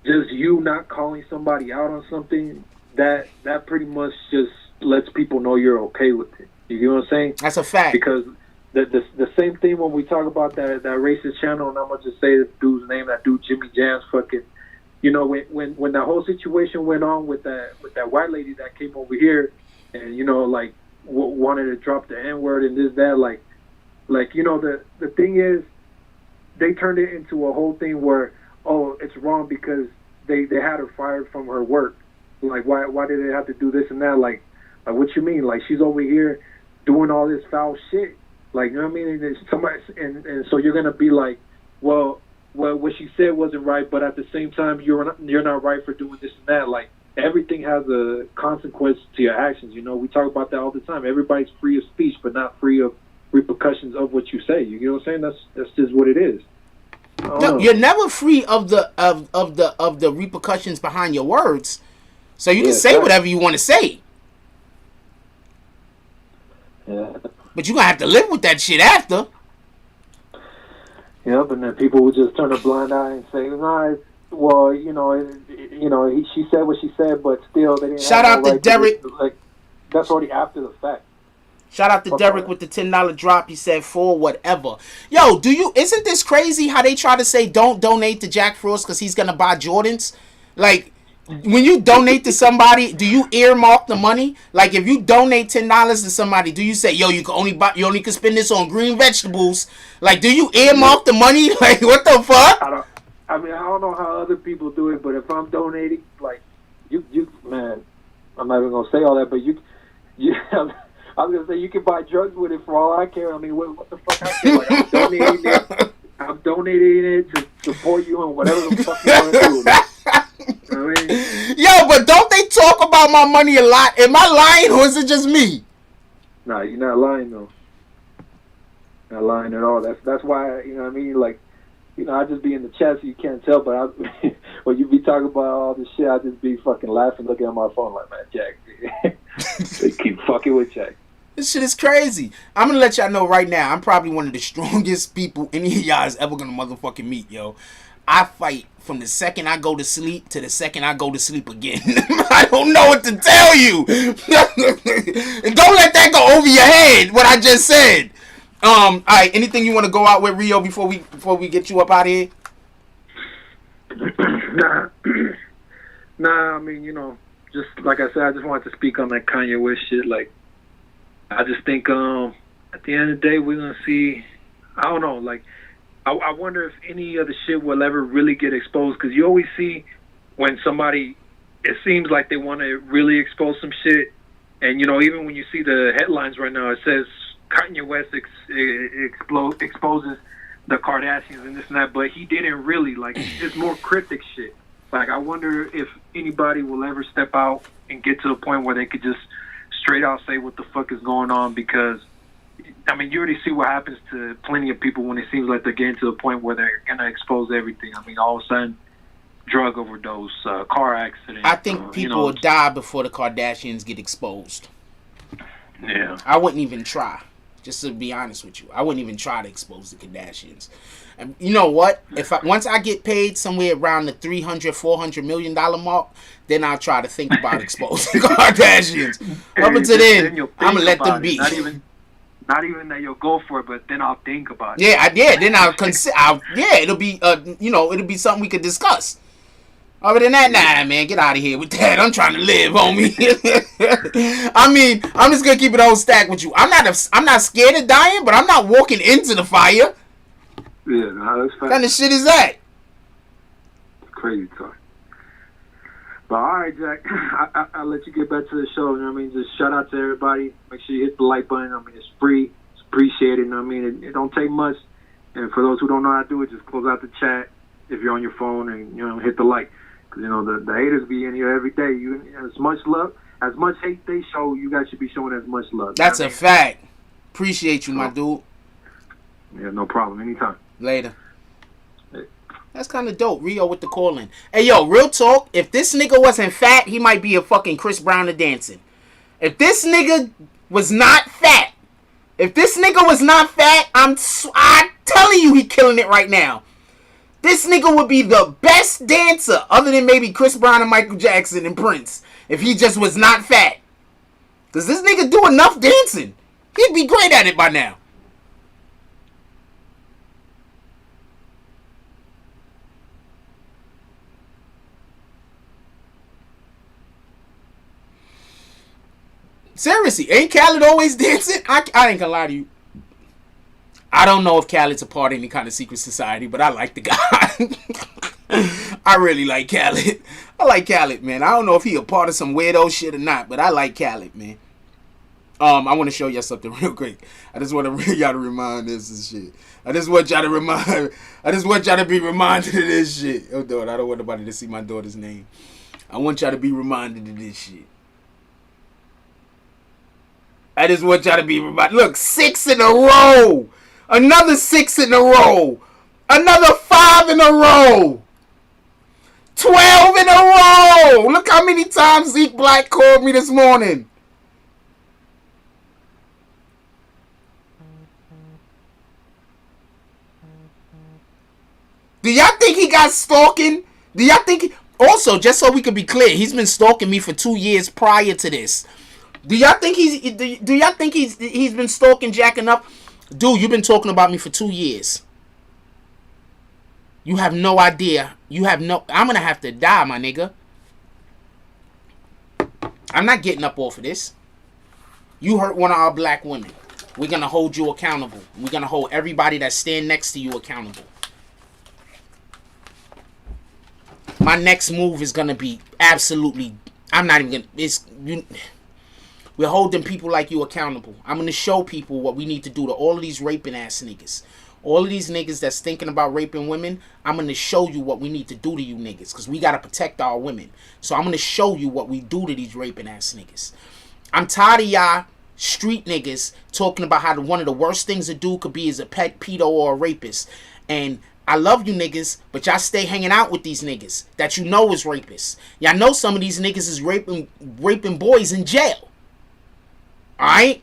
S8: you not calling somebody out on something, that pretty much just lets people know you're okay with it. You get what I'm saying?
S7: That's a fact.
S8: Because the same thing when we talk about that racist channel, and I'm gonna just say the dude's name, that dude Jimmy Jam's fucking. You know, when that whole situation went on with that white lady that came over here, and you know, like wanted to drop the N-word and this that, like you know, the thing is, they turned it into a whole thing where, oh, it's wrong because they had her fired from her work. Like why did they have to do this and that? Like what you mean? Like she's over here doing all this foul shit. Like, you know what I mean? And it's somebody, and so you're gonna be like, well, what she said wasn't right, but at the same time, you're not right for doing this and that. Like, everything has a consequence to your actions. You know, we talk about that all the time. Everybody's free of speech, but not free of repercussions of what you say. You know what I'm saying? That's just what it is.
S7: No, you're never free of the repercussions behind your words. So you can say whatever you want to say.
S8: Yeah.
S7: But you're gonna have to live with that shit after.
S8: Yep, and then people would just turn a blind eye and say, "Nah, well, she said what she said, but still they didn't."
S7: Shout out to Derek.
S8: Like, that's already after the fact.
S7: Shout out to Derek with the $10 drop. He said for whatever. Yo, isn't this crazy how they try to say don't donate to Jack Frost because he's gonna buy Jordans? Like, when you donate to somebody, do you earmark the money? Like, if you donate $10 to somebody, do you say, yo, you only can spend this on green vegetables? Like, do you earmark the money? Like, what the fuck?
S8: I don't know how other people do it, but if I'm donating, like, you man, I'm not even gonna say all that, but you I was gonna say you can buy drugs with it for all I care. I mean, what the fuck I care? Like, I'm donating it to support you and whatever the fuck you want to do. I mean,
S7: yo, but don't they talk about my money a lot? Am I lying or is it just me?
S8: Nah, you're not lying though. Not lying at all. That's why, you know what I mean? Like, you know, I just be in the chat so you can't tell, but when you be talking about all this shit, I just be fucking laughing, looking at my phone like, man, Jack. They keep fucking with Jack.
S7: This shit is crazy. I'm gonna let y'all know right now, I'm probably one of the strongest people any of y'all is ever gonna motherfucking meet, yo. I fight from the second I go to sleep to the second I go to sleep again. I don't know what to tell you. Don't let that go over your head, what I just said. Alright, anything you want to go out with, Rio, before we get you up out of here?
S8: Nah, I mean, you know, just like I said, I just wanted to speak on that Kanye West shit. Like, I just think at the end of the day, we're going to see, I don't know, like, I wonder if any of the shit will ever really get exposed, because you always see when somebody, it seems like they want to really expose some shit, and, you know, even when you see the headlines right now, it says Kanye West exposes the Kardashians and this and that, but he didn't really, like, it's more cryptic shit. Like, I wonder if anybody will ever step out and get to the point where they could just straight out say what the fuck is going on, because I mean, you already see what happens to plenty of people when it seems like they're getting to the point where they're gonna expose everything. I mean, all of a sudden, drug overdose, car accident.
S7: I think people will die before the Kardashians get exposed.
S8: Yeah.
S7: I wouldn't even try. Just to be honest with you, I wouldn't even try to expose the Kardashians. And you know what? Once I get paid somewhere around the $300-400 million mark, then I'll try to think about exposing the Kardashians. Up until then, I'm gonna let them be.
S8: Not even that you'll go for it, but then I'll think about it.
S7: Yeah. Then I'll consider. It'll be it'll be something we could discuss. Other than that, nah, man, get out of here with that. I'm trying to live, homie. I mean, I'm just gonna keep it all stacked with you. I'm not scared of dying, but I'm not walking into the fire.
S8: Yeah, no, that's
S7: What kind of shit is that?
S8: Crazy talk. But all right, Jack, I'll let you get back to the show. You know what I mean? Just shout out to everybody. Make sure you hit the like button. I mean, it's free. It's appreciated. You know what I mean? It don't take much. And for those who don't know how to do it, just close out the chat if you're on your phone and, you know, hit the like. Because, you know, the haters be in here every day. As much love, as much hate they show, you guys should be showing as much love.
S7: That's a fact. Appreciate you, my dude.
S8: Yeah, no problem. Anytime.
S7: Later. That's kind of dope. Rio with the call-in. Hey, yo, real talk. If this nigga wasn't fat, he might be a fucking Chris Brown of dancing. If this nigga was not fat, I'm telling you he killing it right now. This nigga would be the best dancer other than maybe Chris Brown and Michael Jackson and Prince if he just was not fat. Because this nigga do enough dancing. He'd be great at it by now. Seriously, ain't Khaled always dancing? I ain't gonna lie to you. I don't know if Khaled's a part of any kind of secret society, but I like the guy. I really like Khaled. I like Khaled, man. I don't know if he a part of some weirdo shit or not, but I like Khaled, man. I want to show y'all something real quick. I just want y'all to remind this and shit. I just want y'all to be reminded of this shit. Oh, dude, I don't want nobody to see my daughter's name. I want y'all to be reminded of this shit. I just want y'all to be reminded. Look, 6 in a row. Another 6 in a row. Another 5 in a row. 12 in a row. Look how many times Zeke Black called me this morning. Do y'all think he got stalking? Do y'all think also, just so we can be clear, he's been stalking me for 2 years prior to this. Do y'all think he's been stalking, jacking up? Dude, you've been talking about me for 2 years. You have no idea. I'm gonna have to die, my nigga. I'm not getting up off of this. You hurt one of our black women. We're gonna hold you accountable. We're gonna hold everybody that stand next to you accountable. My next move is gonna be absolutely. I'm not even gonna. We're holding people like you accountable. I'm going to show people what we need to do to all of these raping ass niggas. All of these niggas that's thinking about raping women, I'm going to show you what we need to do to you niggas. Because we got to protect our women. So I'm going to show you what we do to these raping ass niggas. I'm tired of y'all street niggas talking about how one of the worst things a dude could be is a pet pedo or a rapist. And I love you niggas, but y'all stay hanging out with these niggas that you know is rapists. Y'all know some of these niggas is raping boys in jail. Alright?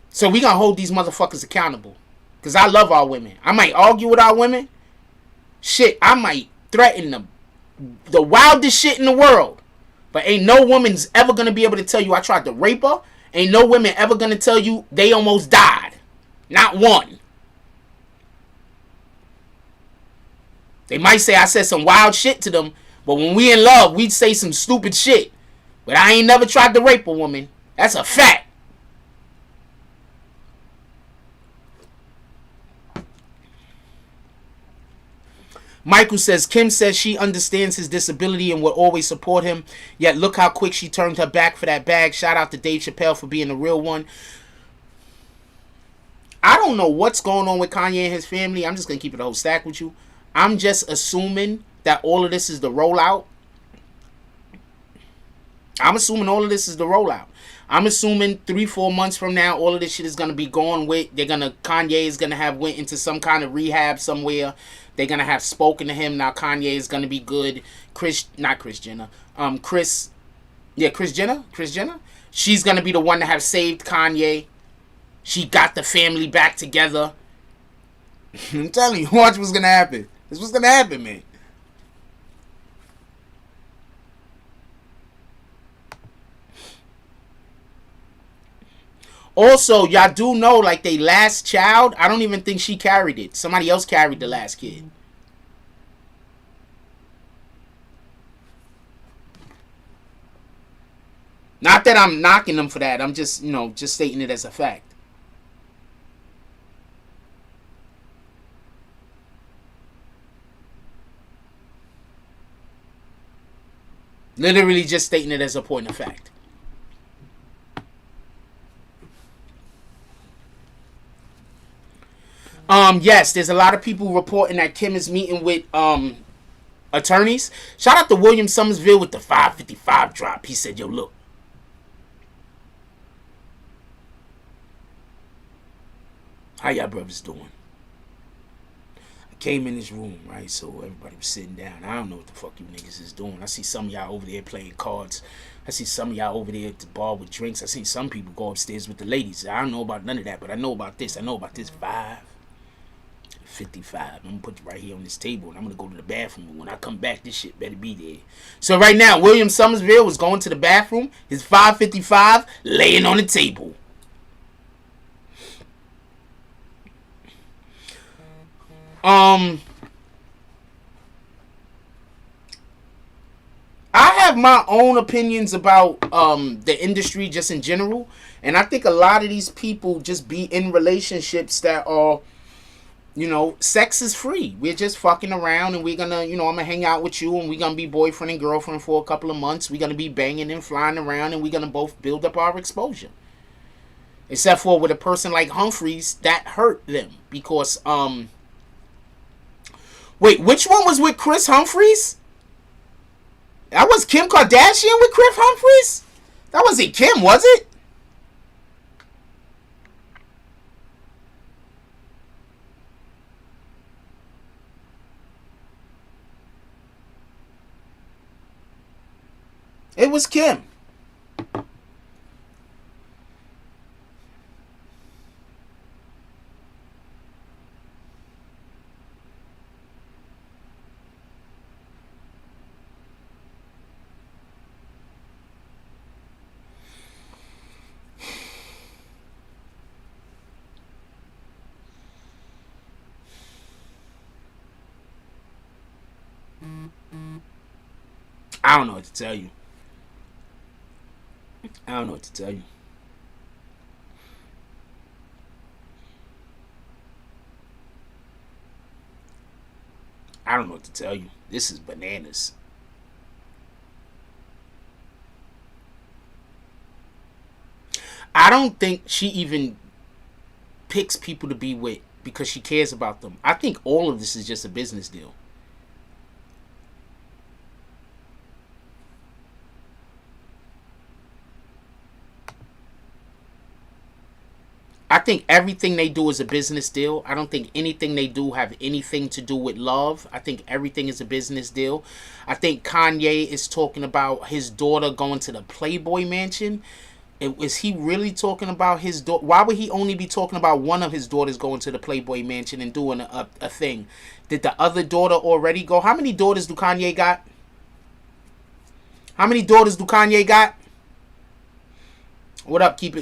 S7: So we gonna hold these motherfuckers accountable. Because I love our women. I might argue with our women. Shit, I might threaten them. The wildest shit in the world. But ain't no woman's ever gonna be able to tell you I tried to rape her. Ain't no women ever gonna tell you they almost died. Not one. They might say I said some wild shit to them, but when we in love, we'd say some stupid shit. But I ain't never tried to rape a woman. That's a fact. Michael says, Kim says she understands his disability and will always support him. Yet look how quick she turned her back for that bag. Shout out to Dave Chappelle for being a real one. I don't know what's going on with Kanye and his family. I'm just going to keep it a whole stack with you. I'm just assuming that all of this is the rollout. I'm assuming 3-4 months from now, all of this shit is going to be gone with. Kanye is going to have went into some kind of rehab somewhere. They're going to have spoken to him. Now Kanye is going to be good. Kris Jenner. She's going to be the one to have saved Kanye. She got the family back together. I'm telling you, watch what's going to happen. This is what's going to happen, man. Also, y'all do know, like, they last child, I don't even think she carried it. Somebody else carried the last kid. Not that I'm knocking them for that. I'm just, just stating it as a fact. Literally just stating it as a point of fact. Yes, there's a lot of people reporting that Kim is meeting with attorneys. Shout out to William Somersville with the 555 drop. He said, yo, look. How y'all brothers doing? I came in this room, right? So everybody was sitting down. I don't know what the fuck you niggas is doing. I see some of y'all over there playing cards. I see some of y'all over there at the bar with drinks. I see some people go upstairs with the ladies. I don't know about none of that, but I know about this. I know about this 555. I'm gonna put it right here on this table, and I'm gonna go to the bathroom. And when I come back, this shit better be there. So right now, William Somersville was going to the bathroom. His 555 laying on the table. I have my own opinions about the industry just in general, and I think a lot of these people just be in relationships that are, you know, sex is free. We're just fucking around, and we're gonna, you know, I'm gonna hang out with you, and we're gonna be boyfriend and girlfriend for a couple of months. We're gonna be banging and flying around, and we're gonna both build up our exposure. Except for with a person like Humphreys, that hurt them because wait, which one was with Chris Humphreys? That was Kim Kardashian with Chris Humphreys? That wasn't Kim, was it? It was Kim. I don't know what to tell you. I don't know what to tell you. I don't know what to tell you. This is bananas. I don't think she even picks people to be with because she cares about them. I think all of this is just a business deal. I think everything they do is a business deal. I don't think anything they do have anything to do with love. I think everything is a business deal. I think Kanye is talking about his daughter going to the Playboy Mansion. Is he really talking about his daughter? Why would he only be talking about one of his daughters going to the Playboy Mansion and doing a thing? Did the other daughter already go? How many daughters do Kanye got? How many daughters do Kanye got? What up? Keep